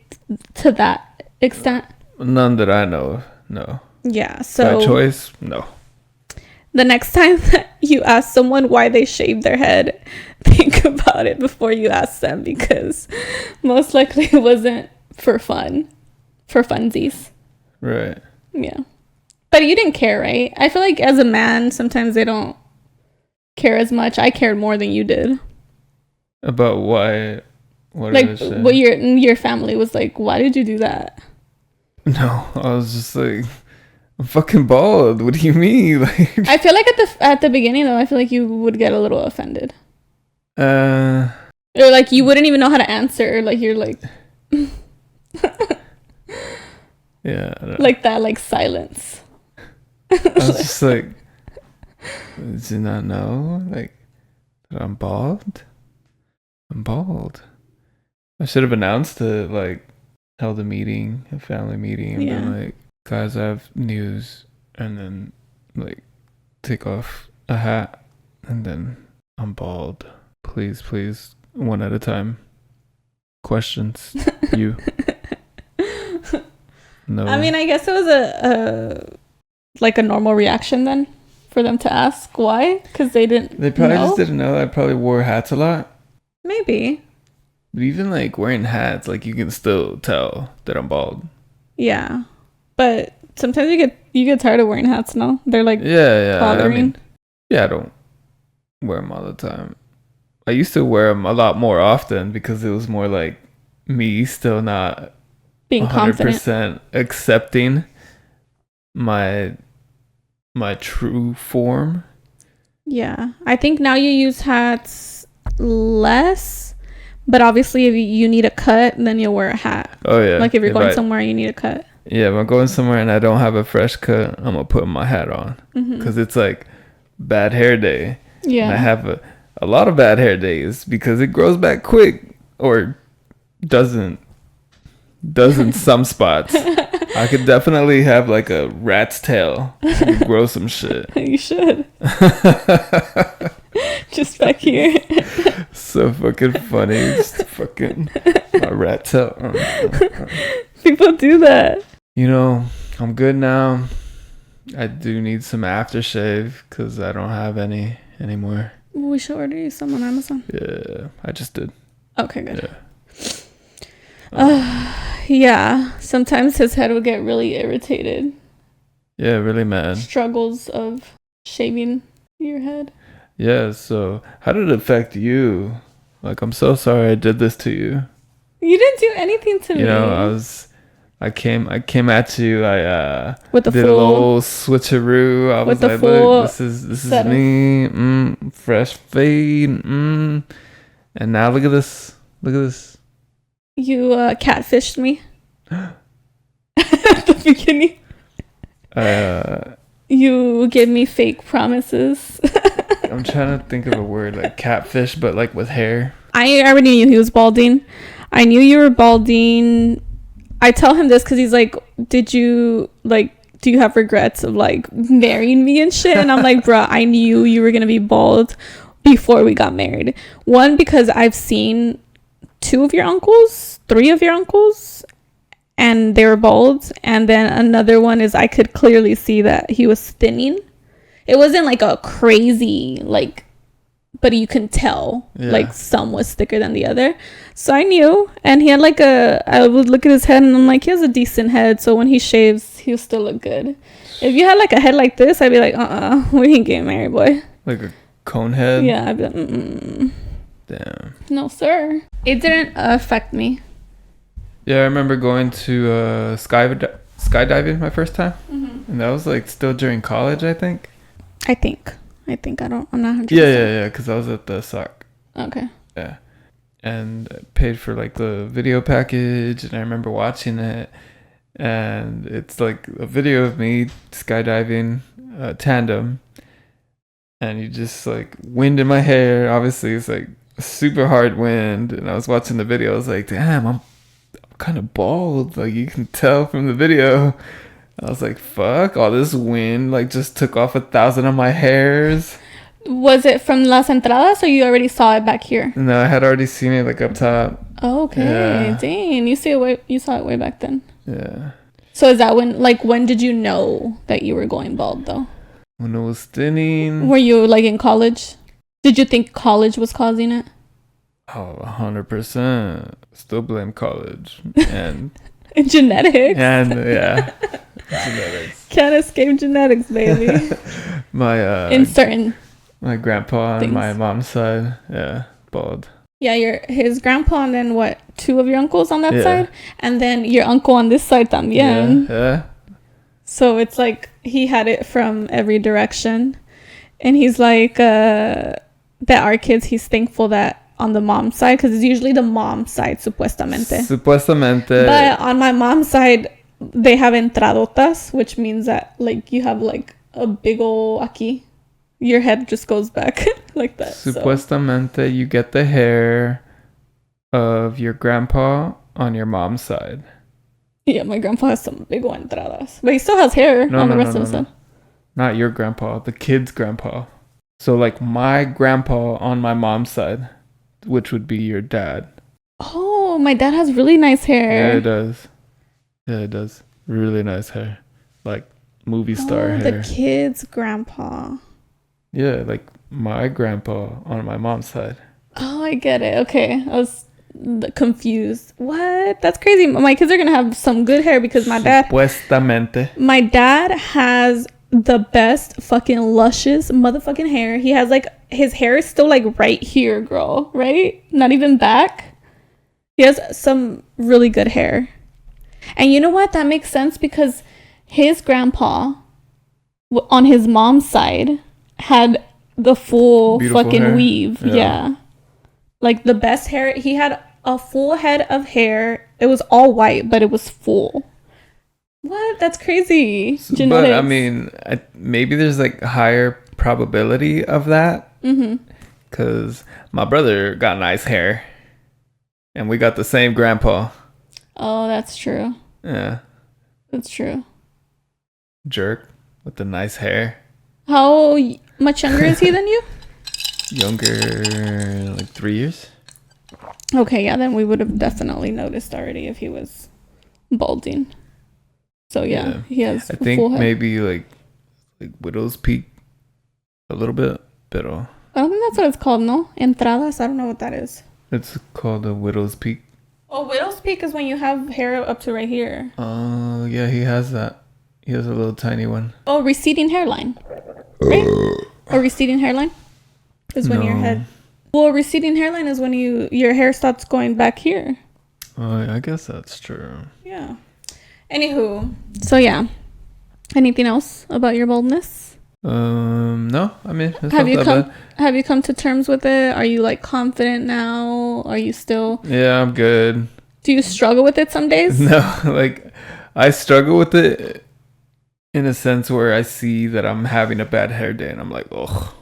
Speaker 2: to that extent?
Speaker 1: None that I know of. No.
Speaker 2: Yeah. So
Speaker 1: by choice, no.
Speaker 2: The next time that you ask someone why they shaved their head, think about it before you ask them, because most likely it wasn't for fun. For funsies.
Speaker 1: Right.
Speaker 2: Yeah. But you didn't care, right? I feel like as a man, sometimes they don't care as much. I cared more than you did.
Speaker 1: About why? What
Speaker 2: like, what your family was like, why did you do that?
Speaker 1: No, I was just like, I'm fucking bald. What do you mean? Like,
Speaker 2: I feel like at the beginning, though, I feel like you would get a little offended. Or like you wouldn't even know how to answer. Like, you're like...
Speaker 1: Yeah, I don't
Speaker 2: like that, like silence.
Speaker 1: I was just like, did you not know, like, that I'm bald? I'm bald. I should have announced it, like, held a meeting, a family meeting, and been like, guys, I have news, and then, like, take off a hat, and then I'm bald. Please, one at a time. Questions. You. No.
Speaker 2: I mean, I guess it was a normal reaction then for them to ask why, because they probably
Speaker 1: just didn't know. I probably wore hats a lot.
Speaker 2: Maybe.
Speaker 1: But even like wearing hats, like you can still tell that I'm bald.
Speaker 2: Yeah, but sometimes you get tired of wearing hats. No, they're like bothering.
Speaker 1: I don't wear them all the time. I used to wear them a lot more often because it was more like me still not
Speaker 2: being 100%
Speaker 1: confident, accepting my true form.
Speaker 2: Yeah, I think now you use hats less, but obviously if you need a cut, then you'll wear a hat.
Speaker 1: Oh yeah,
Speaker 2: like if you're going somewhere you need a cut.
Speaker 1: Yeah, if I'm going somewhere and I don't have a fresh cut, I'm gonna put my hat on because it's like bad hair day. Yeah, and I have a lot of bad hair days because it grows back quick or doesn't some spots. I could definitely have like a rat's tail and grow some shit.
Speaker 2: You should. Just back here.
Speaker 1: So fucking funny. Just fucking my rat tail.
Speaker 2: People do that.
Speaker 1: You know, I'm good now. I do need some aftershave because I don't have any anymore.
Speaker 2: We should order you some on Amazon.
Speaker 1: Yeah, I just did.
Speaker 2: Okay, good. Yeah, sometimes his head would get really irritated.
Speaker 1: Yeah, really mad.
Speaker 2: Struggles of shaving your head.
Speaker 1: Yeah, so how did it affect you? Like, I'm so sorry I did this to you.
Speaker 2: You didn't do anything to me.
Speaker 1: You know, I came at you. I
Speaker 2: with the
Speaker 1: did a little switcheroo. I was like, look, this is me. Fresh fade. And now look at this. Look at this.
Speaker 2: You catfished me at the beginning. You gave me fake promises.
Speaker 1: I'm trying to think of a word like catfish, but like with hair.
Speaker 2: I already knew he was balding. I knew you were balding. I tell him this because he's like, do you have regrets of like marrying me and shit? And I'm like, bruh, I knew you were going to be bald before we got married. One, because I've seen 3 of your uncles, and they were bald. And then another one is I could clearly see that he was thinning. It wasn't like a crazy, like but you can tell
Speaker 1: Yeah.
Speaker 2: like some was thicker than the other. So I knew, and he had like I would look at his head and I'm like, he has a decent head, so when he shaves he'll still look good. If you had like a head like this, I'd be like, we ain't getting married, boy.
Speaker 1: Like a cone head?
Speaker 2: Yeah, I'd be like, mm-mm.
Speaker 1: Damn.
Speaker 2: No sir, it didn't affect me.
Speaker 1: Yeah, I remember going to skydiving my first time, and that was like still during college, I think.
Speaker 2: I think I'm not 100%.
Speaker 1: Yeah, because I was at the SOC.
Speaker 2: Okay.
Speaker 1: Yeah, and I paid for like the video package, and I remember watching it, and it's like a video of me skydiving tandem, and you just like wind in my hair. Obviously, it's like super hard wind, and I was watching the video. I was like, damn, I'm kind of bald, like you can tell from the video. I was like, fuck, all this wind like just took off 1,000 of my hairs.
Speaker 2: Was it from Las Entradas, or you already saw it back here?
Speaker 1: No, I had already seen it like up top.
Speaker 2: Okay.
Speaker 1: Yeah.
Speaker 2: Dang, you saw it way back then.
Speaker 1: Yeah,
Speaker 2: So is that when did you know that you were going bald though?
Speaker 1: when it was thinning.
Speaker 2: Were you like in college? Did you think college was causing it?
Speaker 1: Oh, 100%. Still blame college and
Speaker 2: Genetics.
Speaker 1: yeah, genetics.
Speaker 2: Can't escape genetics, baby.
Speaker 1: My
Speaker 2: In certain.
Speaker 1: my grandpa on
Speaker 2: things.
Speaker 1: my mom's side, yeah, bald.
Speaker 2: Yeah, his grandpa, and then what? 2 of your uncles on that
Speaker 1: Yeah.
Speaker 2: side, and then your uncle on this side también.
Speaker 1: Yeah.
Speaker 2: So it's like he had it from every direction, and he's like that our kids. He's thankful that on the mom's side, because it's usually the mom's side supuestamente.
Speaker 1: Supuestamente.
Speaker 2: But on my mom's side, they have entradotas, which means that like you have like a big ol' aquí. Your head just goes back like that.
Speaker 1: Supuestamente, you get the hair of your grandpa on your mom's side.
Speaker 2: Yeah, my grandpa has some big ol' entradas, but he still has hair on the rest of his head.
Speaker 1: Not your grandpa, the kid's grandpa. So like my grandpa on my mom's side, which would be your dad.
Speaker 2: Oh, my dad has really nice hair.
Speaker 1: Yeah, it does. Really nice hair. Like movie star hair.
Speaker 2: The kid's grandpa.
Speaker 1: Yeah, like my grandpa on my mom's side.
Speaker 2: Oh, I get it. Okay. I was confused. What? That's crazy. My kids are going to have some good hair because my dad has the best fucking luscious motherfucking hair. He has like, his hair is still like right here, girl. Right? Not even back. He has some really good hair. And you know what? That makes sense because his grandpa on his mom's side had the full beautiful fucking hair. Weave. Yeah. Like the best hair. He had a full head of hair. It was all white, but it was full. What? That's crazy. Genetics.
Speaker 1: But I mean, maybe there's like a higher probability of that. Because my brother got nice hair. And we got the same grandpa.
Speaker 2: Oh, that's true.
Speaker 1: Yeah.
Speaker 2: That's true.
Speaker 1: Jerk with the nice hair.
Speaker 2: How much younger is he than you?
Speaker 1: Younger, like 3 years.
Speaker 2: Okay, yeah, then we would have definitely noticed already if he was balding. So yeah. He has
Speaker 1: I think
Speaker 2: full head.
Speaker 1: maybe like widow's peak a little bit, pero
Speaker 2: I don't think that's what it's called, no? Entradas, I don't know what that is.
Speaker 1: It's called a widow's peak.
Speaker 2: Oh, widow's peak is when you have hair up to right here.
Speaker 1: Oh, yeah, he has that. He has a little tiny one.
Speaker 2: Oh, receding hairline. Right? Or receding hairline is when your head. Well, receding hairline is when your hair starts going back here.
Speaker 1: Oh, I guess that's true.
Speaker 2: Yeah. Anywho, so yeah. Anything else about your baldness?
Speaker 1: No. I mean, it's
Speaker 2: have
Speaker 1: not
Speaker 2: you
Speaker 1: that
Speaker 2: come?
Speaker 1: bad.
Speaker 2: Have you come to terms with it? Are you like confident now? Are you still?
Speaker 1: Yeah, I'm good.
Speaker 2: Do you struggle with it some days?
Speaker 1: No, like I struggle with it in a sense where I see that I'm having a bad hair day and I'm like, ugh.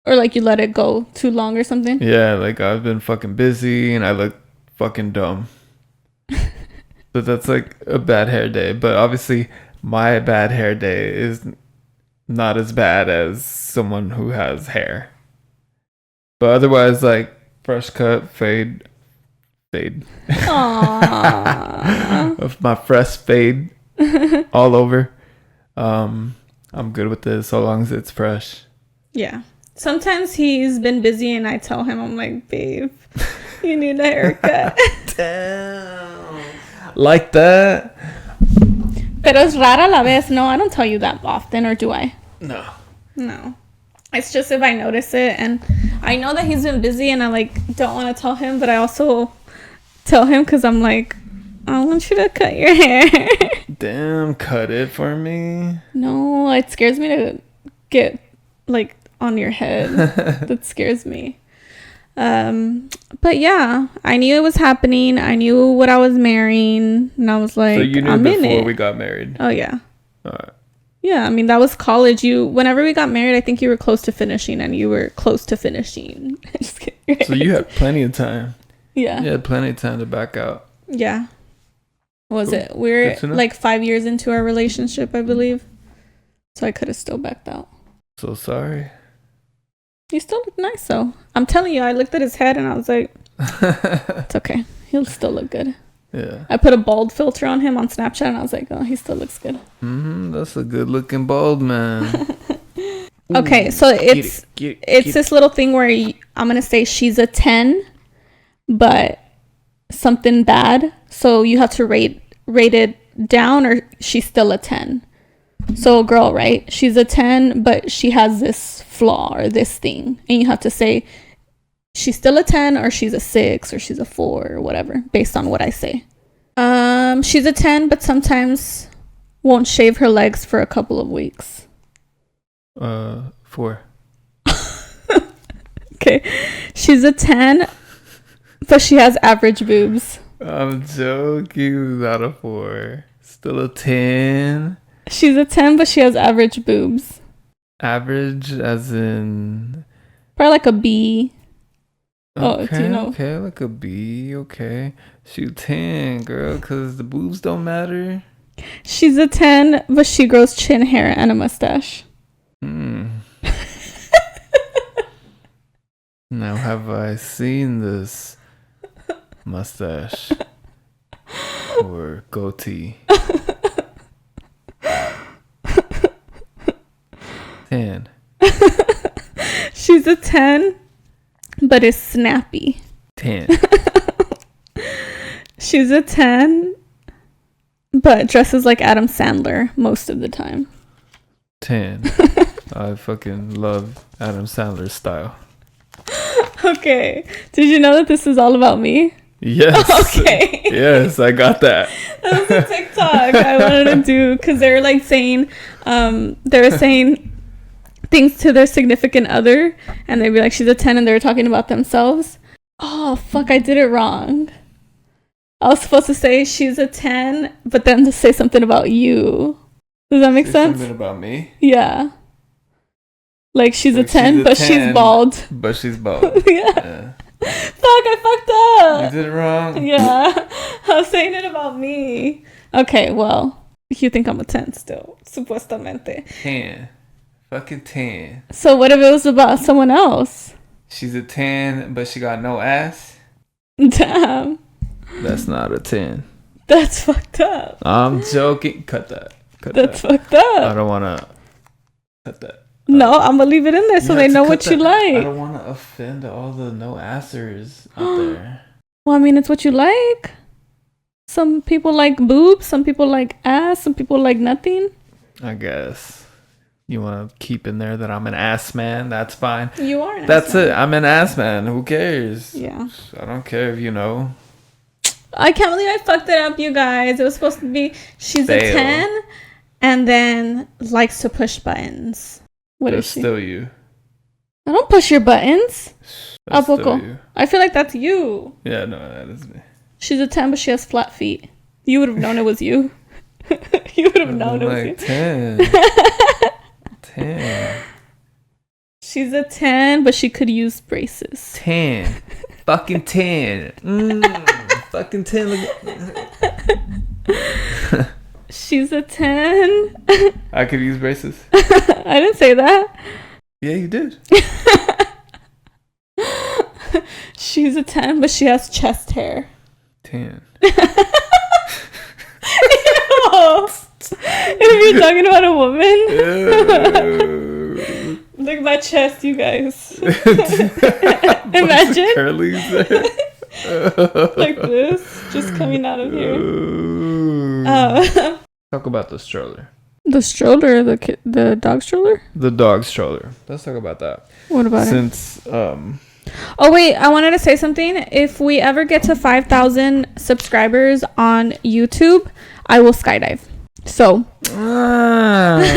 Speaker 2: Or like you let it go too long or something?
Speaker 1: Yeah, like I've been fucking busy and I look fucking dumb. But that's like a bad hair day. But obviously my bad hair day is not as bad as someone who has hair. But otherwise, like fresh cut, fade.
Speaker 2: Aww.
Speaker 1: Of my fresh fade all over. I'm good with this so long as it's fresh.
Speaker 2: Yeah. Sometimes he's been busy and I tell him, I'm like, babe, you need a haircut.
Speaker 1: Damn. Like that?
Speaker 2: Pero es rara la vez. No, I don't tell you that often, or do I?
Speaker 1: No.
Speaker 2: No. It's just if I notice it, and I know that he's been busy and I like don't want to tell him, but I also tell him because I'm like, I want you to cut your hair.
Speaker 1: Damn, cut it for me.
Speaker 2: No, it scares me to get like on your head. That scares me. But yeah, I knew it was happening. I knew what I was marrying, and I was like,
Speaker 1: so you knew
Speaker 2: I'm in
Speaker 1: before
Speaker 2: it.
Speaker 1: we got married?
Speaker 2: Oh yeah.
Speaker 1: All right.
Speaker 2: Yeah, I mean, that was college. Whenever we got married, I think you were close to finishing, and you were close to finishing. Just kidding.
Speaker 1: So you had plenty of time.
Speaker 2: Yeah.
Speaker 1: You had plenty of time to back out.
Speaker 2: Yeah. What was
Speaker 1: Cool.
Speaker 2: it? We're
Speaker 1: Good to know.
Speaker 2: like 5 years into our relationship, I believe. So I could have still backed out.
Speaker 1: So sorry.
Speaker 2: You still look nice, though. I'm telling you, I looked at his head, and I was like, it's okay. He'll still look good.
Speaker 1: Yeah.
Speaker 2: I put a bald filter on him on Snapchat, and I was like, oh, he still looks good.
Speaker 1: That's a good looking bald man.
Speaker 2: Okay, so it's this little thing where I'm going to say she's a 10, but something bad. So you have to rate it down, or she's still a 10. So a girl, right? She's a 10, but she has this flaw or this thing. And you have to say she's still a 10, or she's a 6, or she's a 4, or whatever, based on what I say. She's a 10, but sometimes won't shave her legs for a couple of weeks.
Speaker 1: 4.
Speaker 2: Okay. She's a 10, but she has average boobs.
Speaker 1: I'm joking. Not a 4. Still a 10.
Speaker 2: She's a 10, but she has average boobs.
Speaker 1: Average as in...
Speaker 2: Probably like a B.
Speaker 1: Okay,
Speaker 2: Oh, do you know?
Speaker 1: okay, like a B, okay. Shoot 10, girl, because the boobs don't matter.
Speaker 2: She's a 10, but she grows chin hair and a mustache.
Speaker 1: Now have I seen this mustache or goatee? 10.
Speaker 2: She's a 10, but is snappy.
Speaker 1: 10.
Speaker 2: She's a 10, but dresses like Adam Sandler most of the time.
Speaker 1: 10. I fucking love Adam Sandler's style.
Speaker 2: Okay. Did you know that this is all about me?
Speaker 1: Yes.
Speaker 2: Okay.
Speaker 1: Yes, I got that.
Speaker 2: That was a TikTok I wanted to do, because they were like saying, they were saying things to their significant other, and they'd be like, she's a 10, and they were talking about themselves. Oh, fuck, I did it wrong. I was supposed to say she's a 10, but then to say something about you. Does that make sense?
Speaker 1: Something about me?
Speaker 2: Yeah. Like she's
Speaker 1: Like
Speaker 2: a 10,
Speaker 1: she's a
Speaker 2: but
Speaker 1: 10,
Speaker 2: she's bald.
Speaker 1: But she's bald.
Speaker 2: Yeah. Fuck, I fucked
Speaker 1: You
Speaker 2: up.
Speaker 1: did it wrong.
Speaker 2: Yeah. I was saying it about me. Okay, well, you think I'm a 10 still, supuestamente.
Speaker 1: 10. Fucking 10.
Speaker 2: So what if it was about someone else?
Speaker 1: She's a 10, but she got no ass.
Speaker 2: Damn.
Speaker 1: That's not a 10.
Speaker 2: That's fucked up.
Speaker 1: I'm joking. Cut that.
Speaker 2: That's fucked
Speaker 1: I
Speaker 2: up.
Speaker 1: don't want to cut that.
Speaker 2: No, I'm gonna leave it in there so they know what you
Speaker 1: I
Speaker 2: like.
Speaker 1: don't want to offend all the no-assers out there.
Speaker 2: Well, I mean, it's what you like. Some people like boobs, some people like ass, some people like nothing.
Speaker 1: I guess. You want to keep in there that I'm an ass man? That's fine.
Speaker 2: You are an
Speaker 1: That's
Speaker 2: ass man.
Speaker 1: it. I'm an ass man. Who cares?
Speaker 2: Yeah.
Speaker 1: I don't care if you know.
Speaker 2: I can't believe I fucked it up, you guys. It was supposed to be she's a
Speaker 1: Fail.
Speaker 2: 10 and then likes to push buttons. What
Speaker 1: That's
Speaker 2: is she?
Speaker 1: still you.
Speaker 2: I don't push your buttons.
Speaker 1: That's
Speaker 2: ¿A
Speaker 1: still
Speaker 2: poco?
Speaker 1: you.
Speaker 2: I feel like that's you.
Speaker 1: Yeah, no, that is me.
Speaker 2: She's a 10, but she has flat feet. You would have known it was you. You would have known it was you.
Speaker 1: Like 10. 10.
Speaker 2: She's a 10, but she could use braces.
Speaker 1: 10. Fucking 10. Fucking 10. Look.
Speaker 2: She's a 10.
Speaker 1: I could use braces.
Speaker 2: I didn't say that.
Speaker 1: Yeah, you did.
Speaker 2: She's a 10, but she has chest hair.
Speaker 1: 10.
Speaker 2: Ew. If you're talking about a woman. Look at my chest, you guys. Imagine.
Speaker 1: Curlies.
Speaker 2: Like this, just coming out of here.
Speaker 1: Talk about the stroller.
Speaker 2: The stroller, the dog stroller?
Speaker 1: The dog stroller. Let's talk about that.
Speaker 2: What about
Speaker 1: it?
Speaker 2: Oh, wait, I wanted to say something. If we ever get to 5,000 subscribers on YouTube, I will skydive. So that's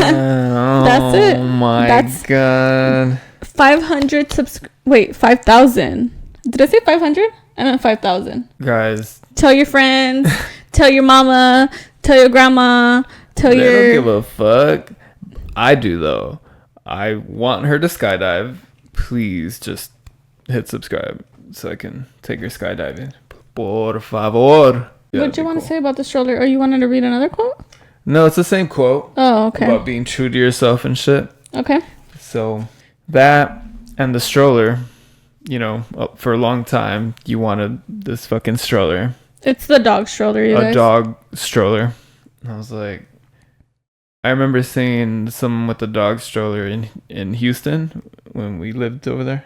Speaker 2: it.
Speaker 1: Oh my god.
Speaker 2: 500 Wait, 5,000. Did I say 500? I meant 5,000.
Speaker 1: Guys,
Speaker 2: tell your friends, tell your mama, tell your grandma,
Speaker 1: they don't give a fuck. I do though. I want her to skydive. Please just hit subscribe so I can take her skydiving. Por favor.
Speaker 2: What do you want to say about the stroller? Or you wanted to read another quote?
Speaker 1: No, it's the same quote.
Speaker 2: Oh, okay.
Speaker 1: About being true to yourself and shit.
Speaker 2: Okay.
Speaker 1: So that and the stroller, you know, for a long time, you wanted this fucking stroller.
Speaker 2: It's the dog stroller, you guys.
Speaker 1: A dog stroller. And I was like, I remember seeing someone with a dog stroller in Houston when we lived over there.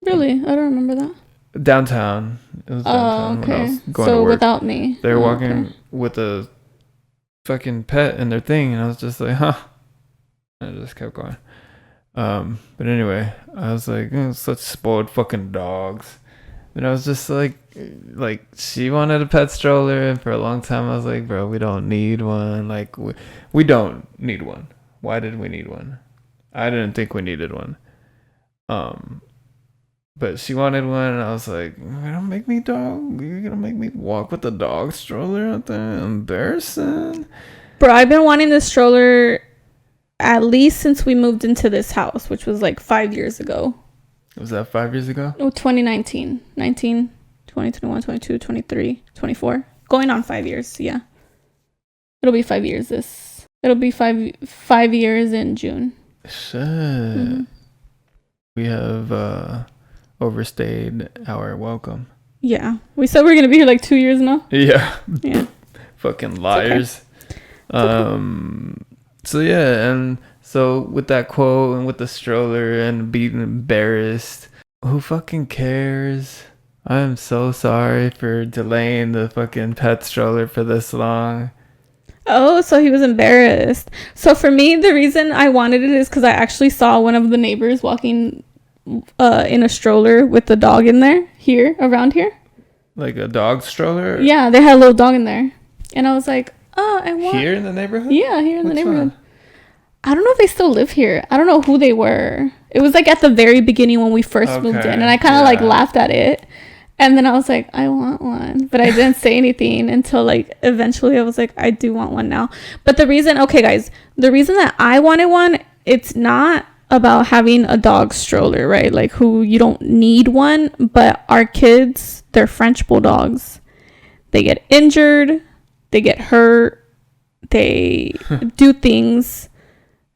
Speaker 2: Really? I don't remember that.
Speaker 1: Downtown. It was downtown when I was going to work.
Speaker 2: Without me.
Speaker 1: They were walking with a fucking pet in their thing, and I was just like, huh. And I just kept going. But anyway, I was like, such spoiled fucking dogs. And I was just like she wanted a pet stroller, and for a long time I was like, bro, we don't need one. Like we don't need one. Why did we need one? I didn't think we needed one. But she wanted one, and I was like, you're gonna make me walk with the dog stroller out there? Embarrassing.
Speaker 2: Bro, I've been wanting this stroller at least since we moved into this house, which was like 5 years ago.
Speaker 1: Was that 5 years ago?
Speaker 2: Oh, 2019. 19, 20, 21, 22, 23, 24. Going on 5 years, yeah. It'll be 5 years It'll be five years in June.
Speaker 1: Shit.
Speaker 2: Mm-hmm.
Speaker 1: We have overstayed our welcome.
Speaker 2: Yeah. We said we were going to be here like 2 years now.
Speaker 1: Yeah.
Speaker 2: Yeah.
Speaker 1: Fucking liars. Okay. So yeah, and so with that quote and with the stroller and being embarrassed, who fucking cares? I am so sorry for delaying the fucking pet stroller for this long.
Speaker 2: Oh, so he was embarrassed. So for me, the reason I wanted it is because I actually saw one of the neighbors walking in a stroller with the dog in there, around here.
Speaker 1: Like a dog stroller?
Speaker 2: Yeah, they had a little dog in there. And I was like, oh, I want...
Speaker 1: Here in the neighborhood?
Speaker 2: Yeah, here in the neighborhood. I don't know if they still live here. I don't know who they were. It was like at the very beginning when we first moved in. And I kind of like laughed at it. And then I was like, I want one. But I didn't say anything until like eventually I was like, I do want one now. But the reason that I wanted one, it's not about having a dog stroller, right? Like you don't need one. But our kids, they're French bulldogs. They get injured. They get hurt. They do things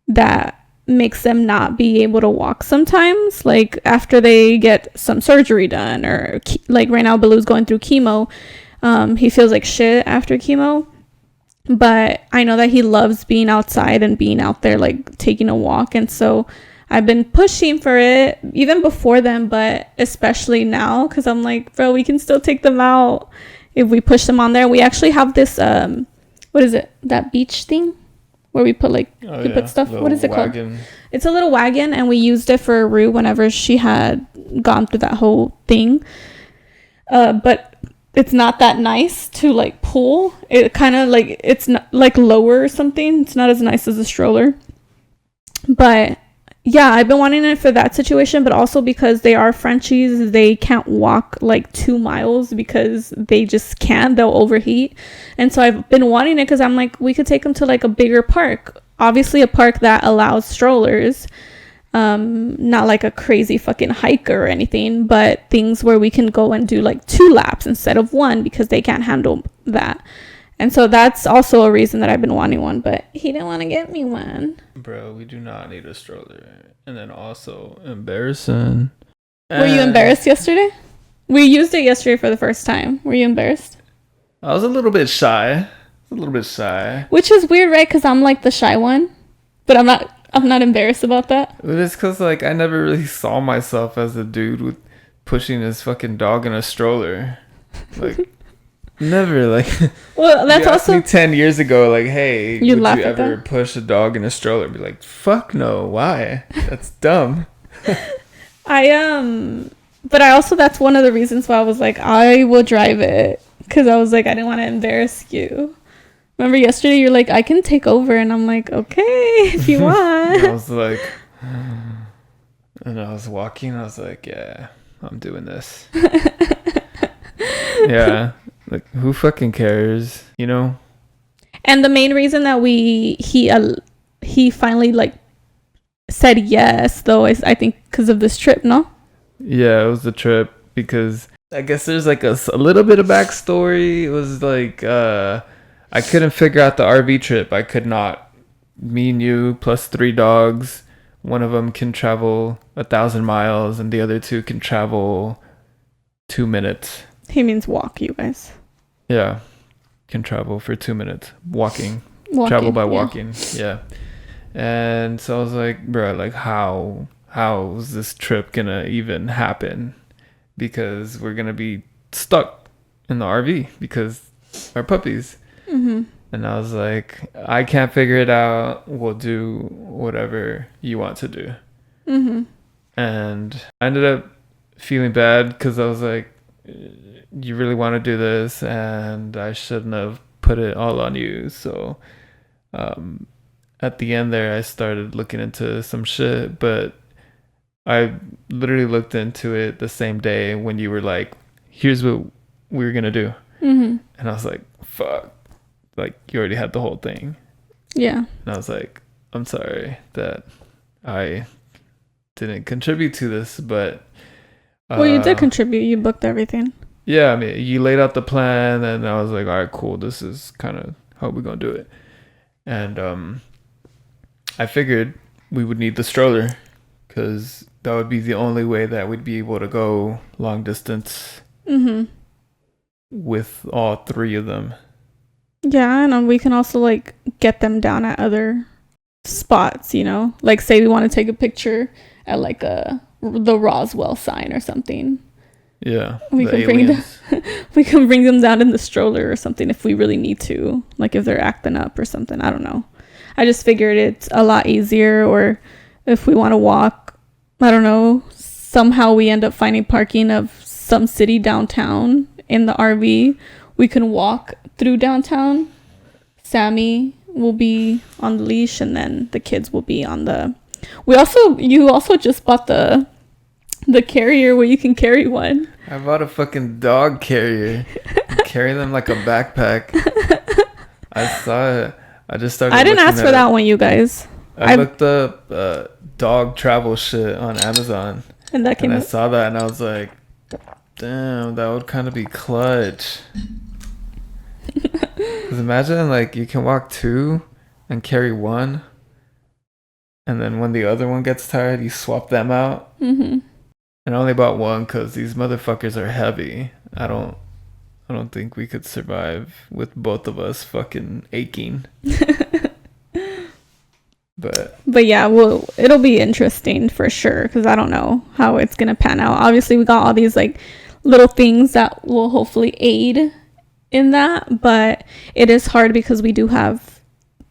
Speaker 2: that makes them not be able to walk sometimes, like after they get some surgery done, or like right now Baloo's going through chemo. He feels like shit after chemo, but I know that he loves being outside and being out there, like taking a walk. And so I've been pushing for it even before then, but especially now, because I'm like, bro, we can still take them out if we push them on there. We actually have this what is it, that beach thing where we put put stuff. What is it called? It's a little wagon, and we used it for Rue whenever she had gone through that whole thing. But it's not that nice to like pull. It kind of like, it's not like lower or something. It's not as nice as a stroller. But yeah, I've been wanting it for that situation, but also because they are Frenchies, they can't walk like 2 miles because they just can't. They'll overheat. And so I've been wanting it because I'm like, we could take them to like a bigger park. Obviously a park that allows strollers. Not like a crazy fucking hike or anything, but things where we can go and do like 2 laps instead of 1 because they can't handle that. And so that's also a reason that I've been wanting one, but he didn't want to get me one.
Speaker 1: Bro, we do not need a stroller. And then also embarrassing.
Speaker 2: Were you embarrassed yesterday? We used it yesterday for the first time. Were you embarrassed?
Speaker 1: I was a little bit shy. Which is
Speaker 2: weird, right? Because I'm like the shy one. But I'm not I'm not embarrassed about that.
Speaker 1: But it's because, like, I never really saw myself as a dude with pushing his fucking dog in a stroller. Like, never. Like,
Speaker 2: Well, that's
Speaker 1: you asked
Speaker 2: also
Speaker 1: me 10 years ago, like, hey,
Speaker 2: You
Speaker 1: would
Speaker 2: laugh
Speaker 1: you
Speaker 2: at
Speaker 1: ever
Speaker 2: that?
Speaker 1: push a dog in a stroller? I'd be like, fuck no. Why? That's dumb.
Speaker 2: but I also, that's one of the reasons why I was like, I will drive it, because I was like, I didn't want to embarrass you. Remember yesterday you're like, I can take over, and I'm like, okay, if you
Speaker 1: And I
Speaker 2: want.
Speaker 1: was like, and I was walking. I was like, yeah, I'm doing this. Yeah, like, who fucking cares? You know?
Speaker 2: And the main reason that he finally like said yes, though, is I think because of this trip, no?
Speaker 1: Yeah, it was the trip because I guess there's like a little bit of backstory. It was like I couldn't figure out the RV trip. I could not. Me and you plus 3 dogs. One of them can travel 1,000 miles, and the other 2 can travel 2 minutes.
Speaker 2: He means walk, you guys.
Speaker 1: Yeah, can travel for 2 minutes walking.
Speaker 2: Walking,
Speaker 1: Travel by
Speaker 2: yeah.
Speaker 1: walking. Yeah. And so I was like, bro, like how's this trip gonna even happen? Because we're gonna be stuck in the RV because our puppies.
Speaker 2: Mm-hmm.
Speaker 1: And I was like, I can't figure it out. We'll do whatever you want to do.
Speaker 2: Mm-hmm.
Speaker 1: And I ended up feeling bad because I was like, you really want to do this, and I shouldn't have put it all on you. So at the end there, I started looking into some shit, but I literally looked into it the same day when you were like, here's what we were going to do.
Speaker 2: Mm-hmm.
Speaker 1: And I was like, fuck. Like, you already had the whole thing.
Speaker 2: Yeah.
Speaker 1: And I was like, I'm sorry that I didn't contribute to this, but...
Speaker 2: Well, you did contribute. You booked everything.
Speaker 1: Yeah, I mean, you laid out the plan, and I was like, all right, cool. This is kind of how we're going to do it. And I figured we would need the stroller because that would be the only way that we'd be able to go long distance with all 3 of them.
Speaker 2: Yeah, and we can also like get them down at other spots, you know, like say we want to take a picture at like the Roswell sign or something.
Speaker 1: Yeah,
Speaker 2: We
Speaker 1: the
Speaker 2: can
Speaker 1: aliens.
Speaker 2: we can bring them down in the stroller or something if we really need to, like if they're acting up or something. I don't know. I just figured it's a lot easier, or if we want to walk, I don't know, somehow we end up finding parking of some city downtown in the RV, we can walk through downtown. Sammy will be on the leash, and then the kids will be on the... You also just bought the carrier where you can carry one.
Speaker 1: I bought a fucking dog carrier. Carry them like a backpack. I saw it. I just started.
Speaker 2: I didn't ask for that one, you guys.
Speaker 1: I looked up dog travel shit on Amazon,
Speaker 2: And that came
Speaker 1: and I
Speaker 2: up.
Speaker 1: saw that, and I was like, damn, that would kind of be clutch. Because imagine, like, you can walk 2 and carry 1, and then when the other one gets tired, you swap them out.
Speaker 2: Mm-hmm.
Speaker 1: And I only bought 1 because these motherfuckers are heavy. I don't think we could survive with both of us fucking aching. But
Speaker 2: yeah, well, it'll be interesting for sure, because I don't know how it's gonna pan out. Obviously, we got all these like little things that will hopefully aid in that, but it is hard because we do have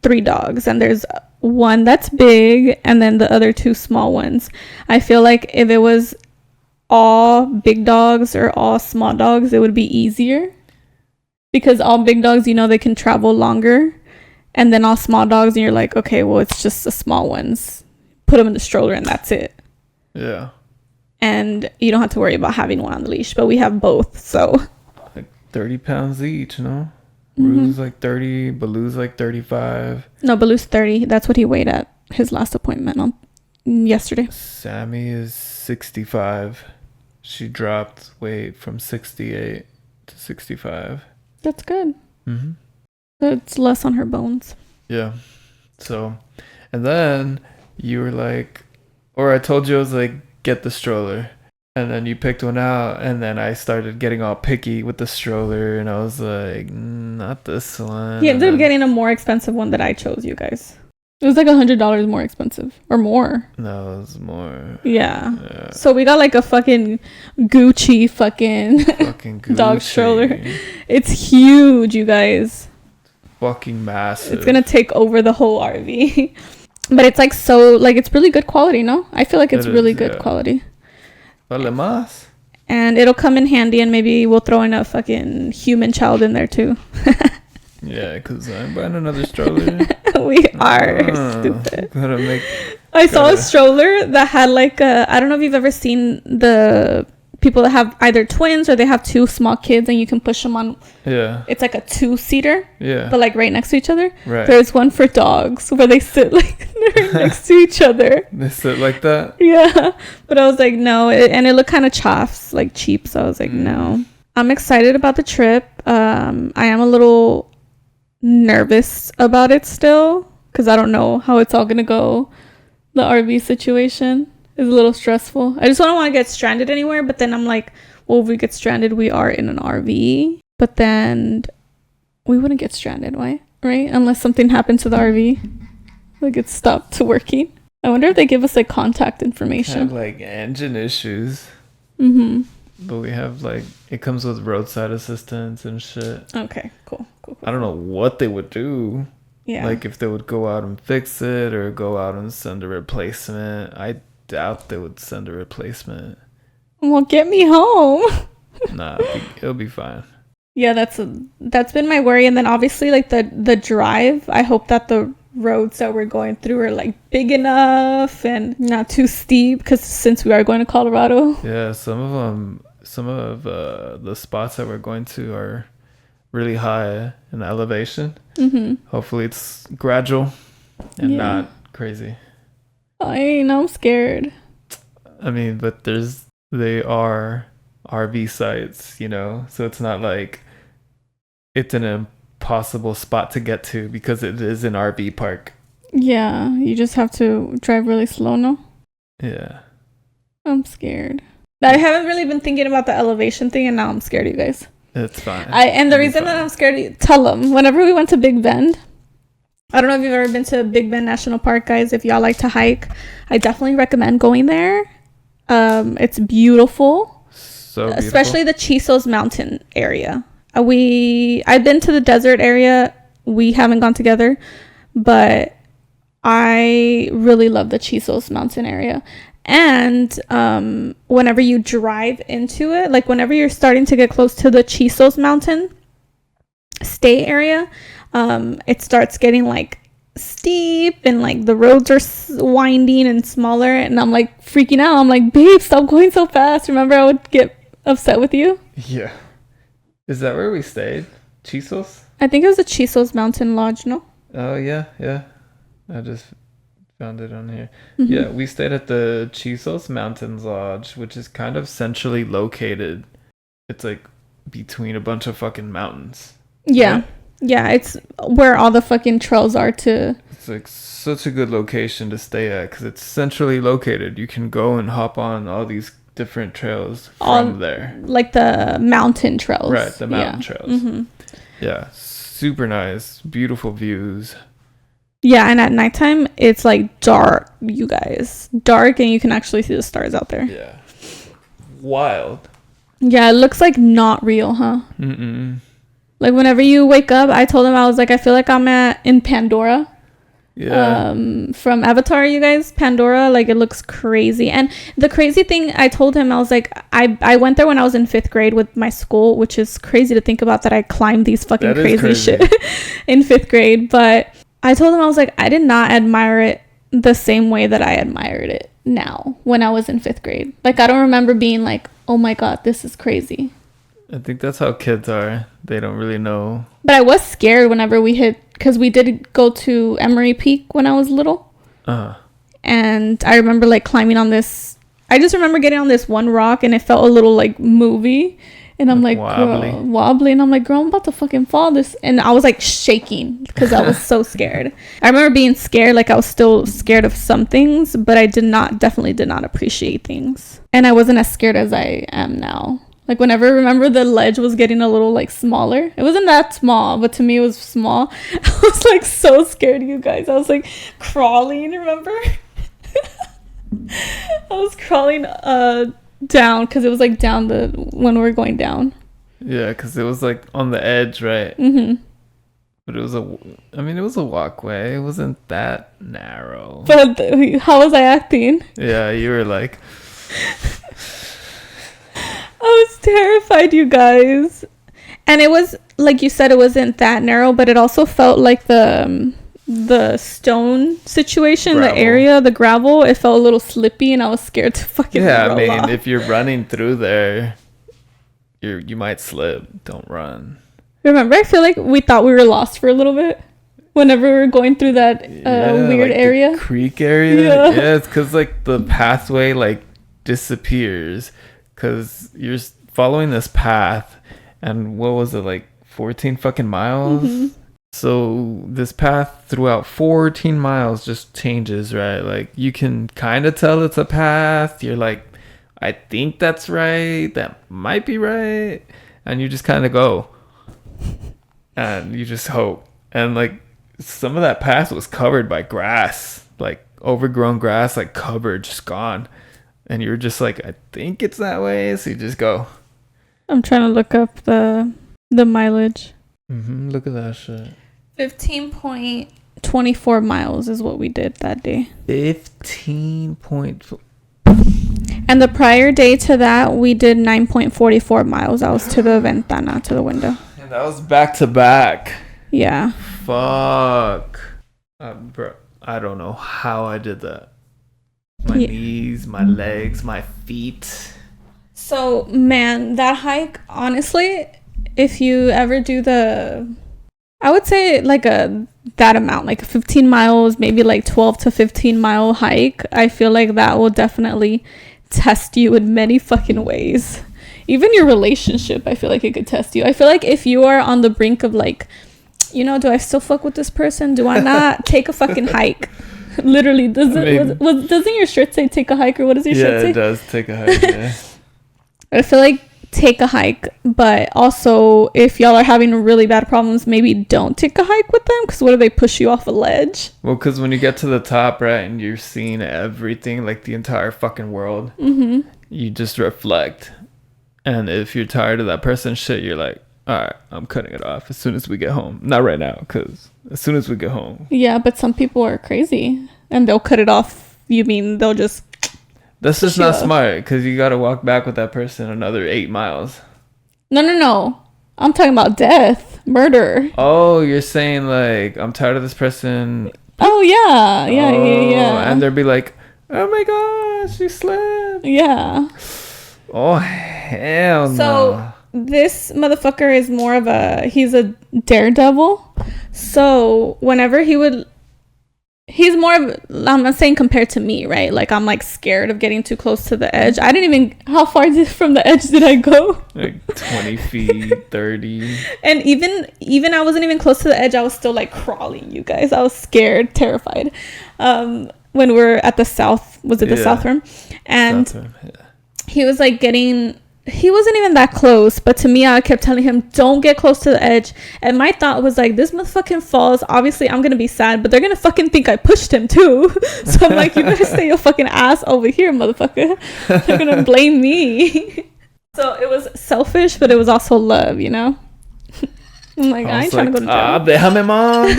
Speaker 2: 3 dogs, and there's one that's big and then the other 2 small ones. I feel like if it was all big dogs or all small dogs, it would be easier, because all big dogs, you know, they can travel longer, and then all small dogs, and you're like, okay, well, it's just the small ones, put them in the stroller and that's it.
Speaker 1: yeah,
Speaker 2: And you don't have to worry about having one on the leash, but we have both, so
Speaker 1: like 30 pounds each, no? Rue's like 30, Baloo's like 35.
Speaker 2: no, Baloo's 30. That's what he weighed at his last appointment on yesterday.
Speaker 1: Sammy is 65. She dropped weight from 68 to 65.
Speaker 2: That's good.
Speaker 1: Mm-hmm.
Speaker 2: It's less on her bones.
Speaker 1: Yeah. So, and then you were like, or I told you, I was like, get the stroller. And then you picked one out, and then I started getting all picky with the stroller, and I was like, not this one.
Speaker 2: He ended up getting a more expensive one that I chose, you guys. It was like $100 more expensive or more.
Speaker 1: No, it was more.
Speaker 2: Yeah. So we got like a fucking Gucci fucking
Speaker 1: Gucci.
Speaker 2: dog stroller. It's huge, you guys.
Speaker 1: Fucking massive.
Speaker 2: It's gonna take over the whole RV. But it's like so like it's really good quality, no? I feel like it's really good quality.
Speaker 1: Vale más.
Speaker 2: And it'll come in handy, and maybe we'll throw in a fucking human child in there too.
Speaker 1: Yeah, because I'm buying another stroller.
Speaker 2: We are stupid.
Speaker 1: I
Speaker 2: saw a stroller that had like I don't know if you've ever seen the people that have either twins or they have two small kids and you can push them on.
Speaker 1: Yeah.
Speaker 2: It's like a 2-seater.
Speaker 1: Yeah.
Speaker 2: But like right next to each other.
Speaker 1: Right.
Speaker 2: There's one for dogs where they sit like right next to each other.
Speaker 1: They sit like that?
Speaker 2: Yeah. But I was like, no. And it looked kind of chaffs, like cheap. So I was like, no. I'm excited about the trip. I am a little nervous about it still because I don't know how it's all gonna go. The RV situation is a little stressful. I just don't want to get stranded anywhere, but then I'm like, well, if we get stranded, we are in an RV, but then we wouldn't get stranded, why? Right? Unless something happened to the RV, like it stopped working. I wonder if they give us like contact information.
Speaker 1: Have like engine issues. But we have like, it comes with roadside assistance and shit.
Speaker 2: Okay, cool.
Speaker 1: I don't know what they would do.
Speaker 2: Yeah.
Speaker 1: Like if they would go out and fix it or go out and send a replacement. I doubt they would send a replacement.
Speaker 2: Well, get me home.
Speaker 1: Nah, it'll be fine.
Speaker 2: Yeah, that's been my worry. And then obviously like the drive, I hope that the roads that we're going through are like big enough and not too steep, because since we are going to Colorado.
Speaker 1: Yeah, some of the spots that we're going to are really high in elevation. Hopefully it's gradual and not crazy.
Speaker 2: I know, I'm scared.
Speaker 1: I mean, but they are RV sites, you know, so it's not like it's an impossible spot to get to because it is an RV park.
Speaker 2: Yeah, you just have to drive really slow now.
Speaker 1: Yeah.
Speaker 2: I'm scared. I haven't really been thinking about the elevation thing, and now I'm scared, you guys.
Speaker 1: It's fine.
Speaker 2: And the reason that I'm scared, tell them, whenever we went to Big Bend, I don't know if you've ever been to Big Bend National Park, guys. If y'all like to hike, I definitely recommend going there. It's beautiful. So beautiful. Especially the Chisos Mountain area. I've been to the desert area. We haven't gone together, but I really love the Chisos Mountain area. And whenever you drive into it, like whenever you're starting to get close to the Chisos Mountain state area, it starts getting like steep and like the roads are winding and smaller, and I'm like freaking out. I'm like, babe, stop going so fast. Remember I would get upset with you?
Speaker 1: Yeah. Is that where we stayed? Chisos?
Speaker 2: I think it was the Chisos Mountain Lodge, no?
Speaker 1: Oh yeah. I just found it on here. Yeah, we stayed at the Chisos Mountains Lodge, which is kind of centrally located. It's like between a bunch of fucking mountains.
Speaker 2: Yeah.
Speaker 1: Right?
Speaker 2: Yeah, it's where all the fucking trails are to...
Speaker 1: It's like such a good location to stay at because it's centrally located. You can go and hop on all these different trails from there. Like
Speaker 2: the mountain trails.
Speaker 1: Right, the mountain trails. Yeah, super nice. Beautiful views.
Speaker 2: Yeah, and at nighttime, it's like dark, you guys. Dark, and you can actually see the stars out there.
Speaker 1: Yeah. Wild. Yeah,
Speaker 2: it looks like not real, huh? Like whenever you wake up, I told him, I was like, I feel like I'm in Pandora.
Speaker 1: Yeah.
Speaker 2: From Avatar, you guys. Pandora, like it looks crazy. And the crazy thing, I told him, I was like, I went there when I was in 5th grade with my school, which is crazy to think about that I climbed these fucking crazy shit in 5th grade. But I told him, I was like, I did not admire it the same way that I admired it now when I was in 5th grade. Like I don't remember being like, oh my God, this is crazy.
Speaker 1: I think that's how kids are. They don't really know.
Speaker 2: But I was scared whenever we hit, because we did go to Emery Peak when I was little. And I remember like climbing on this. I just remember getting on this one rock and it felt a little like movie. And I'm like, wobbly. And I'm like, girl, I'm about to fucking fall this. And I was like shaking because I was so scared. I remember being scared. Like I was still scared of some things, but I definitely did not appreciate things. And I wasn't as scared as I am now. Like whenever, remember the ledge was getting a little like smaller. It wasn't that small, but to me it was small. I was like so scared, you guys. I was like crawling, remember? I was crawling down because it was like down when we were going down.
Speaker 1: Yeah, because it was like on the edge, right?
Speaker 2: Mm-hmm.
Speaker 1: But it was it was a walkway. It wasn't that narrow.
Speaker 2: But how was I acting?
Speaker 1: Yeah, you were like...
Speaker 2: I was terrified, you guys. And it was, like you said, it wasn't that narrow, but it also felt like the stone situation,
Speaker 1: Gravel.
Speaker 2: The area, the gravel, it felt a little slippy, and I was scared to fucking roll off.
Speaker 1: If you're running through there, you might slip. Don't run.
Speaker 2: Remember, I feel like we thought we were lost for a little bit whenever we were going through that weird
Speaker 1: like
Speaker 2: area.
Speaker 1: The creek area? Yeah, it's because like the pathway like disappears because you're following this path, and what was it, like 14 fucking miles? Mm-hmm. So this path throughout 14 miles just changes, right? Like you can kind of tell it's a path. You're like, I think that's right. That might be right. And you just kind of go. And you just hope. And like some of that path was covered by grass, like overgrown grass, like covered, just gone. And you're just like, I think it's that way. So you just go.
Speaker 2: I'm trying to look up the mileage.
Speaker 1: Look at that shit.
Speaker 2: 15.24 miles is what we did that day.
Speaker 1: 15 point.
Speaker 2: And the prior day to that, we did 9.44 miles. That was to the ventana, to the window.
Speaker 1: And that was back to back.
Speaker 2: Yeah.
Speaker 1: Fuck. Bro, I don't know how I did that. My knees, my legs, my feet.
Speaker 2: So, man, that hike, honestly, if you ever do I would say like that amount, like 15 miles, maybe like 12 to 15 mile hike, I feel like that will definitely test you in many fucking ways. Even your relationship, I feel like it could test you. I feel like if you are on the brink of like, do I still fuck with this person? Do I not? Take a fucking hike. Literally, doesn't your shirt say take a hike, or what does your shirt say?
Speaker 1: Yeah, it does. Take a hike, yeah.
Speaker 2: I feel like take a hike, but also if y'all are having really bad problems, maybe don't take a hike with them, because what if they push you off a ledge?
Speaker 1: Well, because when you get to the top, right, and you're seeing everything, like the entire fucking world, you just reflect. And if you're tired of that person's shit, you're like, all right, I'm cutting it off as soon as we get home. Not right now, because as soon as we get home.
Speaker 2: Yeah, but some people are crazy and they'll cut it off. You mean they'll just...
Speaker 1: That's just not smart, because you got to walk back with that person another 8 miles.
Speaker 2: No. I'm talking about death, murder.
Speaker 1: Oh, you're saying like, I'm tired of this person.
Speaker 2: Oh, yeah. Yeah.
Speaker 1: And they'll be like, oh my gosh, she slipped.
Speaker 2: Yeah.
Speaker 1: Oh, hell no.
Speaker 2: So this motherfucker is more of he's a daredevil. So whenever he's more of, I'm not saying compared to me, right? Like I'm like scared of getting too close to the edge. I didn't even, how far from the edge did I go?
Speaker 1: Like 20 feet, 30.
Speaker 2: And even I wasn't even close to the edge. I was still like crawling, you guys. I was scared, terrified. When we're at the south, was it the south room? And
Speaker 1: South room, yeah.
Speaker 2: He was like he wasn't even that close, but to me, I kept telling him, don't get close to the edge. And my thought was like, this motherfucking falls. Obviously, I'm going to be sad, but they're going to fucking think I pushed him too. So I'm like, you better stay your fucking ass over here, motherfucker. They're going to blame me. So it was selfish, but it was also love, I'm like, I ain't trying to go to jail.
Speaker 1: Déjame, mom.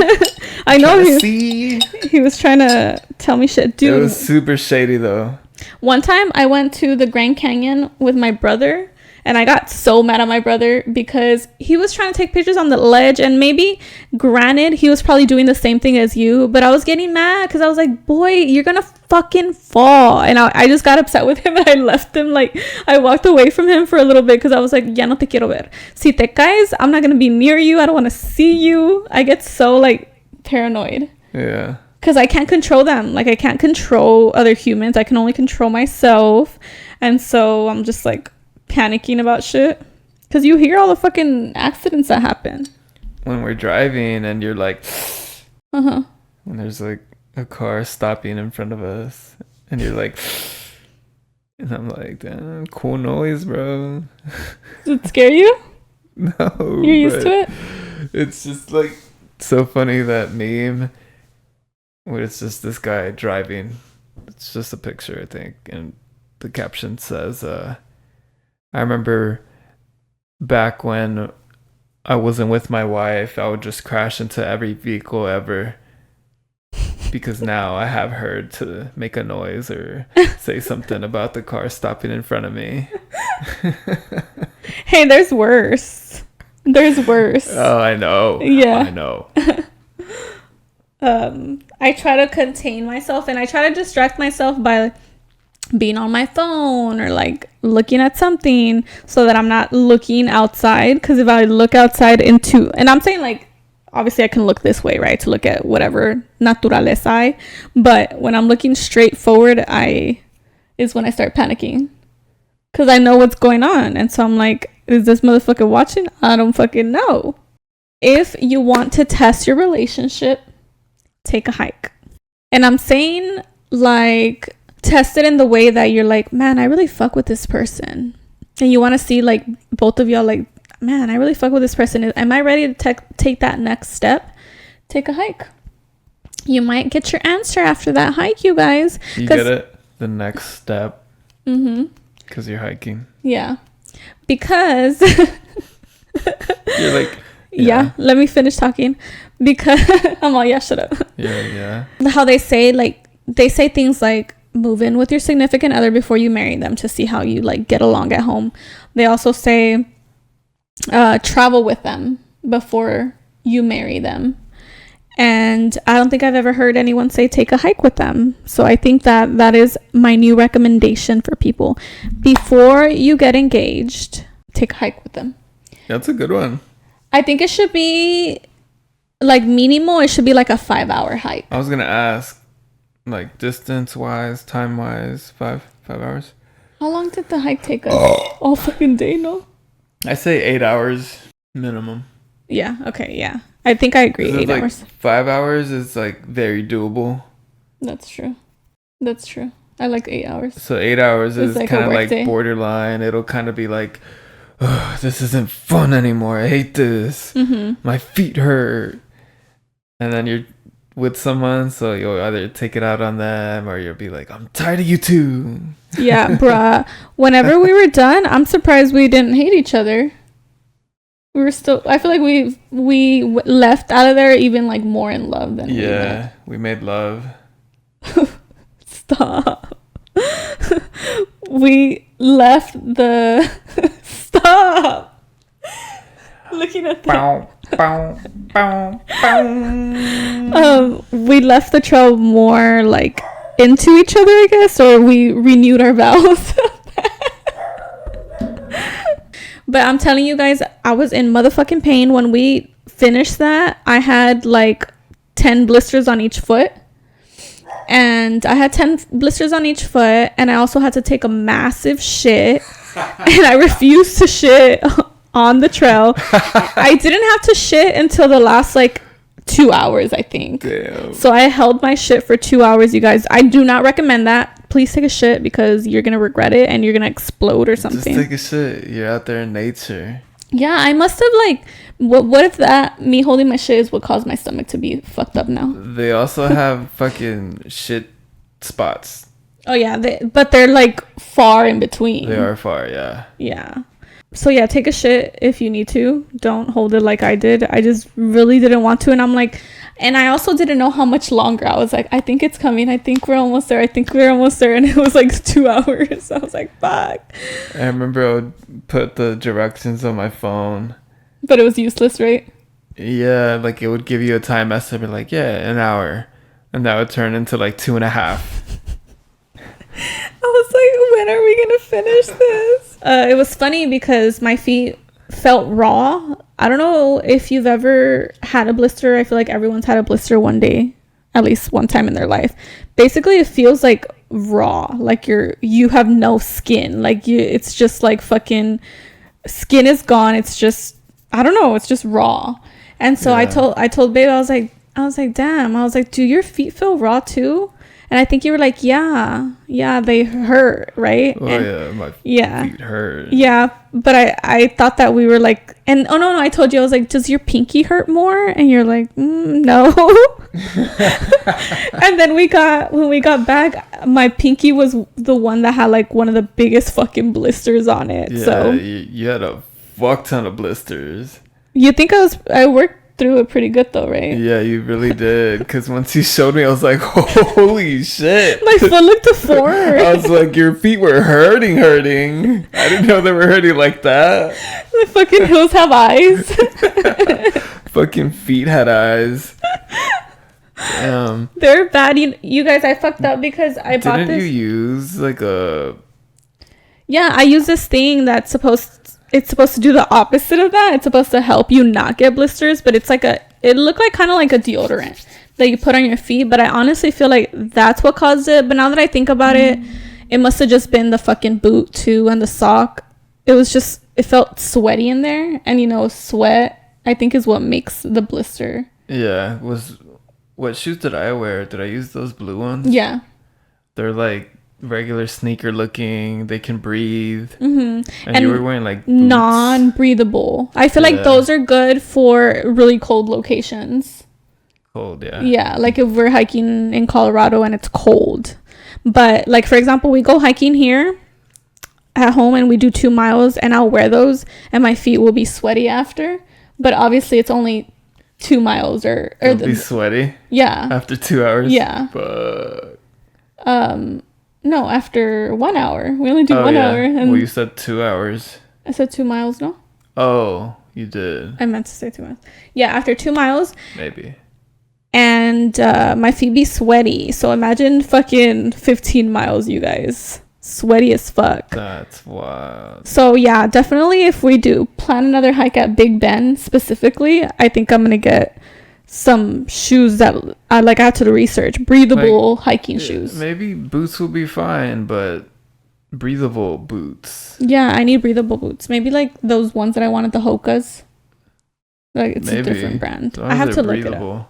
Speaker 2: I know he was trying to tell me shit. Dude.
Speaker 1: It was super shady though.
Speaker 2: One time I went to the Grand Canyon with my brother, and I got so mad at my brother because he was trying to take pictures on the ledge, and maybe granted he was probably doing the same thing as you, but I was getting mad because I was like, boy, you're gonna fucking fall. And I just got upset with him, and I left him. Like I walked away from him for a little bit because I was like, ya no te quiero ver. Si te caes, I'm not gonna be near you. I don't want to see you. I get so like paranoid.
Speaker 1: Yeah.
Speaker 2: Because I can't control them. Like, I can't control other humans. I can only control myself. And so I'm just, like, panicking about shit. Because you hear all the fucking accidents that happen.
Speaker 1: When we're driving and you're like...
Speaker 2: Uh-huh.
Speaker 1: And there's, like, a car stopping in front of us. And you're like... And I'm like, damn, cool noise, bro.
Speaker 2: Does it scare you?
Speaker 1: No.
Speaker 2: You're used to it?
Speaker 1: It's just like so funny, that meme where it's just this guy driving. It's just a picture, I think. And the caption says, I remember back when I wasn't with my wife, I would just crash into every vehicle ever. Because now I have her to make a noise or say something about the car stopping in front of me.
Speaker 2: Hey, there's worse. There's worse.
Speaker 1: Oh, I know.
Speaker 2: Yeah.
Speaker 1: I know.
Speaker 2: I try to contain myself, and I try to distract myself by being on my phone or like looking at something, so that I'm not looking outside. Because if I look outside and I'm saying like, obviously I can look this way, right, to look at whatever naturaleza hay, but when I'm looking straight forward, is when I start panicking, because I know what's going on. And so I'm like, is this motherfucker watching? I don't fucking know. If you want to test your relationship, take a hike. And I'm saying like, test it in the way that you're like, man, I really fuck with this person, and you want to see like both of y'all like, man, I really fuck with this person. Am I ready to take that next step? Take a hike. You might get your answer after that hike, you guys.
Speaker 1: You get it? The next step.
Speaker 2: Mm-hmm.
Speaker 1: Because you're hiking.
Speaker 2: Yeah. Because...
Speaker 1: You're like...
Speaker 2: Yeah, let me finish talking. Because... I'm all, yeah, shut up.
Speaker 1: Yeah.
Speaker 2: How they say, like... They say things like, move in with your significant other before you marry them to see how you, like, get along at home. They also say... travel with them before you marry them. And I don't think I've ever heard anyone say take a hike with them. So I think that is my new recommendation for people. Before you get engaged, take a hike with them.
Speaker 1: That's a good one.
Speaker 2: I think it should be like minimal. It should be like a 5-hour hike.
Speaker 1: I was going to ask, like distance wise, time wise, 5 hours.
Speaker 2: How long did the hike take us? All fucking day, no?
Speaker 1: I say 8 hours minimum.
Speaker 2: Yeah. Okay. Yeah. I think I agree. 8
Speaker 1: like
Speaker 2: hours.
Speaker 1: 5 hours is like very doable.
Speaker 2: That's true. I like 8 hours.
Speaker 1: So 8 hours is
Speaker 2: like
Speaker 1: kind of like
Speaker 2: day.
Speaker 1: borderline. It'll kind of be like, oh, this isn't fun anymore. I hate this.
Speaker 2: Mm-hmm.
Speaker 1: My feet hurt. And then you're with someone, so you'll either take it out on them or you'll be like, I'm tired of you too.
Speaker 2: Yeah, bruh. Whenever we were done, I'm surprised we didn't hate each other. We were still... I feel like we left out of there even like more in love than
Speaker 1: we made love.
Speaker 2: Stop. We left the... Stop. Looking at that. We left the trail more like into each other, I guess, or we renewed our vows. But I'm telling you guys, I was in motherfucking pain when we finished that. I had like 10 blisters on each foot. And I had 10 blisters on each foot. And I also had to take a massive shit. And I refused to shit on the trail. I didn't have to shit until the last like 2 hours, I think.
Speaker 1: Damn.
Speaker 2: So I held my shit for 2 hours, you guys. I do not recommend that. Please take a shit, because you're gonna regret it and you're gonna explode or something.
Speaker 1: Just take a shit. You're out there in nature.
Speaker 2: Yeah, I must have like... What if that me holding my shit is what caused my stomach to be fucked up now?
Speaker 1: They also have fucking shit spots.
Speaker 2: Oh yeah, but they're like far in between.
Speaker 1: They are far, yeah.
Speaker 2: Yeah. So yeah, take a shit if you need to. Don't hold it like I did. I just really didn't want to. And I'm like... And I also didn't know how much longer. I was like, I think it's coming. I think we're almost there. And it was like 2 hours. I was like, fuck.
Speaker 1: I remember I would put the directions on my phone.
Speaker 2: But it was useless, right?
Speaker 1: Yeah, like it would give you a time estimate, like, yeah, an hour. And that would turn into like 2.5.
Speaker 2: I was like, when are we going to finish this? It was funny because my feet felt raw. I don't know if you've ever had a blister. I feel like everyone's had a blister one day, at least one time in their life. Basically, it feels like raw, like you have no skin. Like it's just like fucking skin is gone. It's just, I don't know, it's just raw. And so yeah. I told babe, I was like, damn. I was like, do your feet feel raw too? And I think you were like, yeah, they hurt, right?
Speaker 1: Oh,
Speaker 2: and
Speaker 1: my
Speaker 2: yeah,
Speaker 1: feet hurt.
Speaker 2: yeah. But I thought that we were like, and oh no, I told you, I was like, does your pinky hurt more? And you're like, no. And then when we got back, my pinky was the one that had like one of the biggest fucking blisters on it.
Speaker 1: Yeah,
Speaker 2: so
Speaker 1: you had a fuck ton of blisters.
Speaker 2: You think I worked through it pretty good though, right?
Speaker 1: Yeah, you really did. Because once you showed me, I was like, holy shit.
Speaker 2: My foot looked deformed.
Speaker 1: I was like, your feet were hurting. I didn't know they were hurting like that.
Speaker 2: The fucking heels have eyes.
Speaker 1: Fucking feet had eyes. Damn.
Speaker 2: They're bad. You guys, I fucked up because I bought this.
Speaker 1: Didn't you use like a...
Speaker 2: Yeah, I use this thing it's supposed to do the opposite of that. It's supposed to help you not get blisters, but it looked like kind of like a deodorant that you put on your feet. But I honestly feel like that's what caused it. But now that I think about it must have just been the fucking boot too and the sock. It felt sweaty in there. And sweat, I think, is what makes the blister.
Speaker 1: Yeah. What shoes did I wear? Did I use those blue ones?
Speaker 2: Yeah.
Speaker 1: They're like regular sneaker looking. They can breathe.
Speaker 2: Mm-hmm.
Speaker 1: And you were wearing like boots.
Speaker 2: Non-breathable. I feel like those are good for really cold locations.
Speaker 1: Cold, yeah.
Speaker 2: Yeah, like if we're hiking in Colorado and it's cold. But like, for example, we go hiking here at home and we do 2 miles and I'll wear those and my feet will be sweaty after. But obviously it's only 2 miles or
Speaker 1: It'll be sweaty.
Speaker 2: Yeah.
Speaker 1: After 2 hours.
Speaker 2: Yeah.
Speaker 1: But
Speaker 2: no, after 1 hour. We only do 1 hour. And
Speaker 1: well, you said 2 hours.
Speaker 2: I said 2 miles, no?
Speaker 1: Oh, you did.
Speaker 2: I meant to say 2 miles. Yeah, after 2 miles.
Speaker 1: Maybe.
Speaker 2: And my feet be sweaty. So imagine fucking 15 miles, you guys. Sweaty as fuck.
Speaker 1: That's wild.
Speaker 2: So yeah, definitely if we do plan another hike at Big Bend specifically, I think I'm going to get some shoes that I have to do research. Breathable hiking shoes.
Speaker 1: Maybe boots will be fine, but breathable boots.
Speaker 2: Yeah, I need breathable boots. Maybe like those ones that I wanted, the Hoka's. Like it's a different brand. I have to look it up.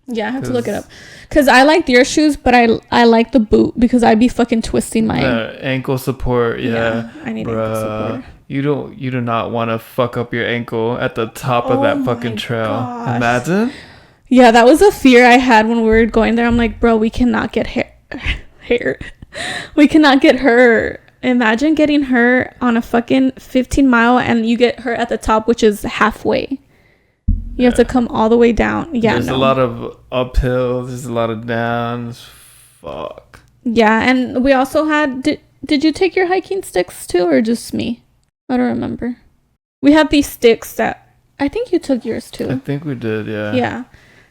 Speaker 2: Yeah, I have to look it up. Because I like your shoes, but I like the boot because I'd be fucking twisting my...
Speaker 1: ankle support, yeah.
Speaker 2: I need ankle support.
Speaker 1: You do not want to fuck up your ankle at the top of that fucking trail.
Speaker 2: Gosh.
Speaker 1: Imagine.
Speaker 2: Yeah, that was a fear I had when we were going there. I'm like, bro, we cannot get hair. We cannot get hurt. Imagine getting hurt on a fucking 15-mile and you get hurt at the top, which is halfway. You have to come all the way down. Yeah,
Speaker 1: there's a lot of uphills. There's a lot of downs. Fuck.
Speaker 2: Yeah, and we also had... Did you take your hiking sticks too, or just me? I don't remember. We had these sticks that... I think you took yours too.
Speaker 1: I think we did, yeah.
Speaker 2: Yeah.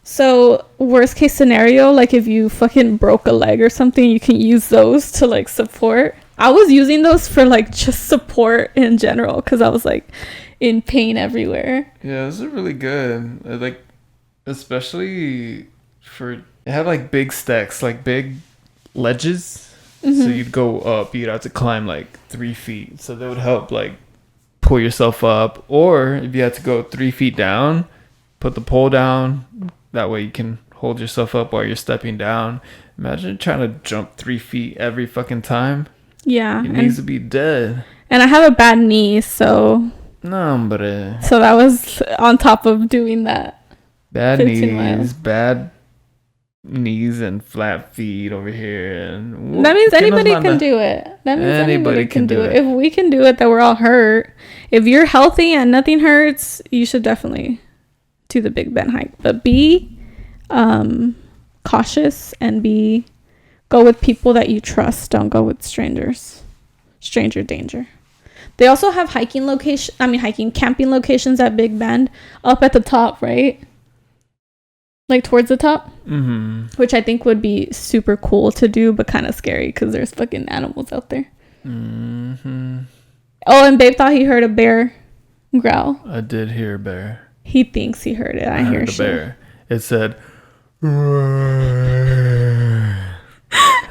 Speaker 2: So, worst case scenario, like if you fucking broke a leg or something, you can use those to like support. I was using those for like just support in general because I was like in pain everywhere.
Speaker 1: Yeah, those are really good. Like, especially for... It had like big stacks, like big ledges. Mm-hmm. So you'd go up, you'd have to climb like 3 feet. So that would help like pull yourself up. Or if you had to go 3 feet down, put the pole down. That way you can hold yourself up while you're stepping down. Imagine trying to jump 3 feet every fucking time.
Speaker 2: Yeah.
Speaker 1: Your knees would be dead.
Speaker 2: And I have a bad knee, so...
Speaker 1: No, hombre.
Speaker 2: So that was on top of doing that.
Speaker 1: Bad knees, bad knees and flat feet over here. And
Speaker 2: that means anybody can do it. That means anybody can do it. If we can do it, then we're all hurt. If you're healthy and nothing hurts, you should definitely do the Big Bend hike. But be cautious and go with people that you trust. Don't go with strangers. Stranger danger. They also have camping locations at Big Bend up at the top, right? Like towards the top.
Speaker 1: Mm-hmm.
Speaker 2: Which I think would be super cool to do, but kind of scary because there's fucking animals out there.
Speaker 1: Mm-hmm.
Speaker 2: Oh, and Babe thought he heard a bear growl.
Speaker 1: I did hear a bear.
Speaker 2: He thinks he heard it. I hear
Speaker 1: heard a bear. It said...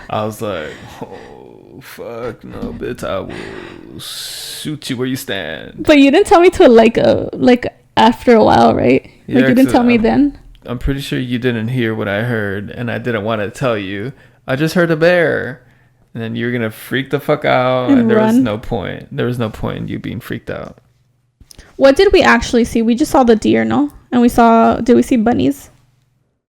Speaker 1: I was like, oh, fuck no, bitch, I will shoot you where you stand.
Speaker 2: But you didn't tell me till like after a while, right?
Speaker 1: Yeah,
Speaker 2: like you didn't tell me then?
Speaker 1: I'm pretty sure you didn't hear what I heard, and I didn't want to tell you I just heard a bear. And then you're going to freak the fuck out. And there was no point. There was no point in you being freaked out.
Speaker 2: What did we actually see? We just saw the deer, no? And did we see bunnies?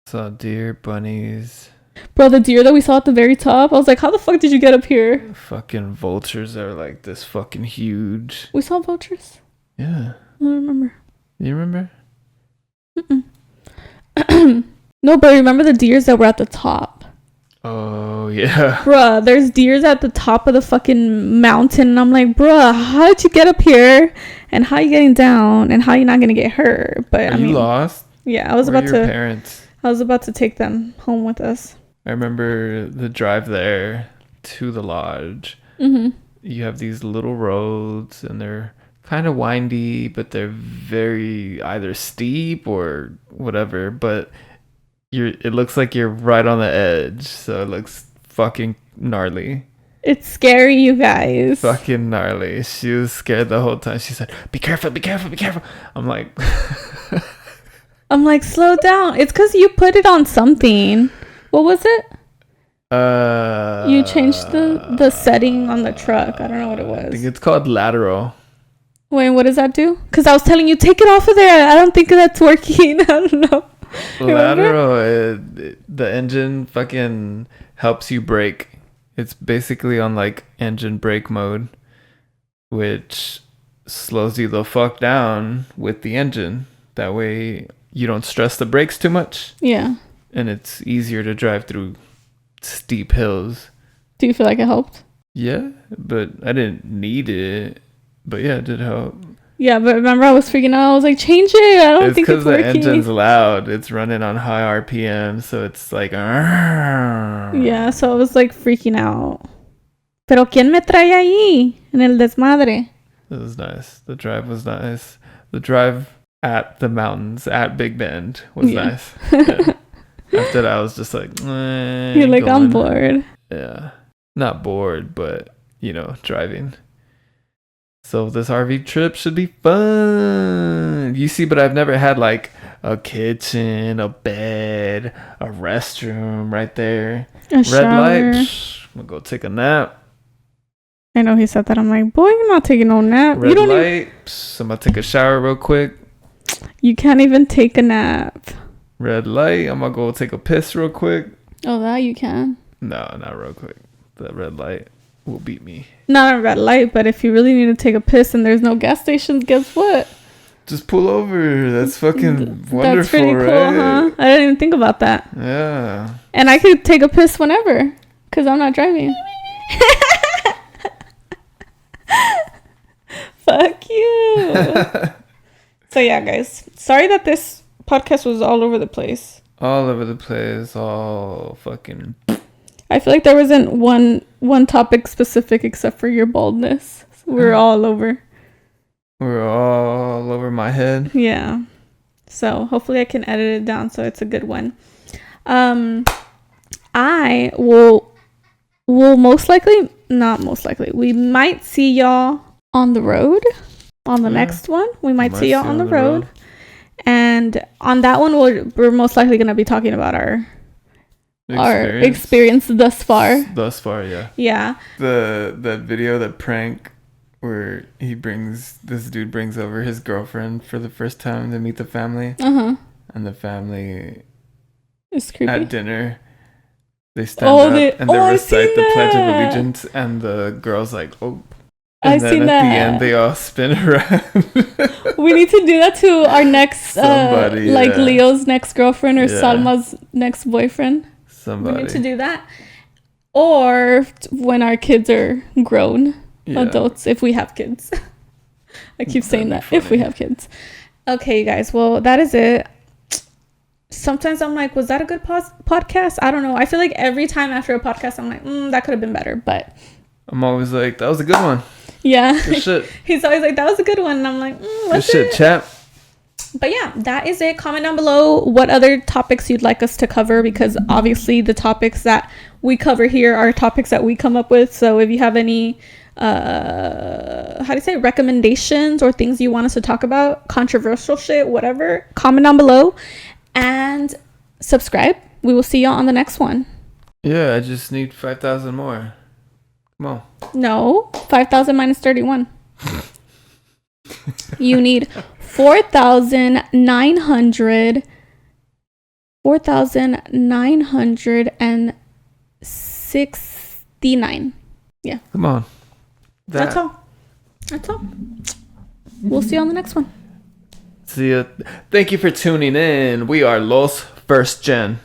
Speaker 1: Saw deer, bunnies.
Speaker 2: Bro, the deer that we saw at the very top, I was like, how the fuck did you get up here?
Speaker 1: Fucking vultures are like this fucking huge.
Speaker 2: We saw vultures?
Speaker 1: Yeah.
Speaker 2: I don't remember.
Speaker 1: You remember?
Speaker 2: No, but remember the deers that were at the top?
Speaker 1: Oh, yeah.
Speaker 2: Bruh, there's deers at the top of the fucking mountain. And I'm like, bruh, how did you get up here? And how you getting down? And how you not going to get hurt? But
Speaker 1: Are you lost?
Speaker 2: Yeah,
Speaker 1: Where are your parents?
Speaker 2: I was about to take them home with us.
Speaker 1: I remember the drive there to the lodge. You have these little roads and they're kind of windy, but they're very either steep or whatever, but it looks like you're right on the edge, so it looks fucking gnarly.
Speaker 2: It's scary, you guys.
Speaker 1: Fucking gnarly. She was scared the whole time. She said, be careful, be careful, be careful. I'm like,
Speaker 2: slow down. It's because you put it on something. What was it?
Speaker 1: You
Speaker 2: changed the setting on the truck. I don't know what it was.
Speaker 1: I think it's called lateral.
Speaker 2: Wait, what does that do? Because I was telling you, take it off of there. I don't think that's working. I don't know.
Speaker 1: Lateral, the engine fucking helps you brake. It's basically on like engine brake mode, which slows you the fuck down with the engine. That way you don't stress the brakes too much.
Speaker 2: Yeah.
Speaker 1: And it's easier to drive through steep hills.
Speaker 2: Do you feel like it helped?
Speaker 1: Yeah, but I didn't need it. But yeah, it did help.
Speaker 2: Yeah, but remember I was freaking out. I was like, change it. I don't think it's working.
Speaker 1: It's because the engine's loud. It's running on high RPM, so it's like...
Speaker 2: Yeah, so I was like freaking out. Pero ¿quién me trae ahí? En el desmadre.
Speaker 1: It was nice. The drive was nice. The drive at the mountains, at Big Bend, was nice. Yeah. After that, I was just like...
Speaker 2: You're like, I'm bored.
Speaker 1: Yeah. Not bored, but, driving. So this RV trip should be fun. You see, but I've never had like a kitchen, a bed, a restroom right there.
Speaker 2: A shower.
Speaker 1: Red light. I'm gonna go take a nap.
Speaker 2: I know he said that. I'm like, boy, you're not taking no nap.
Speaker 1: Red light. I'm gonna take a shower real quick.
Speaker 2: You can't even take a nap.
Speaker 1: Red light. I'm gonna go take a piss real quick.
Speaker 2: Oh, that you can.
Speaker 1: No, not real quick. The red light will beat me.
Speaker 2: Not a red light, but if you really need to take a piss and there's no gas stations, guess what?
Speaker 1: Just pull over. That's fucking wonderful,
Speaker 2: That's pretty cool,
Speaker 1: right?
Speaker 2: huh? I didn't even think about that.
Speaker 1: Yeah.
Speaker 2: And I could take a piss whenever, because I'm not driving. Fuck you. So yeah, guys. Sorry that this podcast was all over the place.
Speaker 1: All over the place. All fucking...
Speaker 2: I feel like there wasn't one topic specific except for your baldness. So we're all over.
Speaker 1: We're all over my head.
Speaker 2: Yeah. So hopefully I can edit it down so it's a good one. I will not most likely. We might see y'all on the road. On the next one. We might see y'all on the road. And on that one we're most likely going to be talking about our experience thus far. Yeah.
Speaker 1: The video, the prank where this dude brings over his girlfriend for the first time to meet the family. And the family
Speaker 2: is creepy.
Speaker 1: At dinner, they stand up and they recite the Pledge of Allegiance, and the girl's like, oh. And then at the end, they all spin around.
Speaker 2: We need to do that to our next, Leo's next girlfriend or Salma's next boyfriend. We need to do that. Or when our kids are grown adults, if we have kids. I keep saying that. If we have kids. Okay, you guys. Well, that is it. Sometimes I'm like, was that a good podcast? I don't know. I feel like every time after a podcast, I'm like, that could have been better. But
Speaker 1: I'm always like, that was a good one.
Speaker 2: Yeah.
Speaker 1: Good shit.
Speaker 2: He's always like, that was a good one. And I'm like, what's
Speaker 1: good shit, champ.
Speaker 2: But yeah, that is it. Comment down below what other topics you'd like us to cover, because obviously the topics that we cover here are topics that we come up with. So if you have any recommendations or things you want us to talk about, controversial shit, whatever, comment down below and subscribe. We will see y'all on the next one.
Speaker 1: Yeah, I just need 5,000 more. Come on.
Speaker 2: No, 5,000 minus 31. You need 4,900. 4,969. Yeah.
Speaker 1: Come on.
Speaker 2: That's all. That's all. We'll see you on the next one.
Speaker 1: See ya. Thank you for tuning in. We are Los First Gen.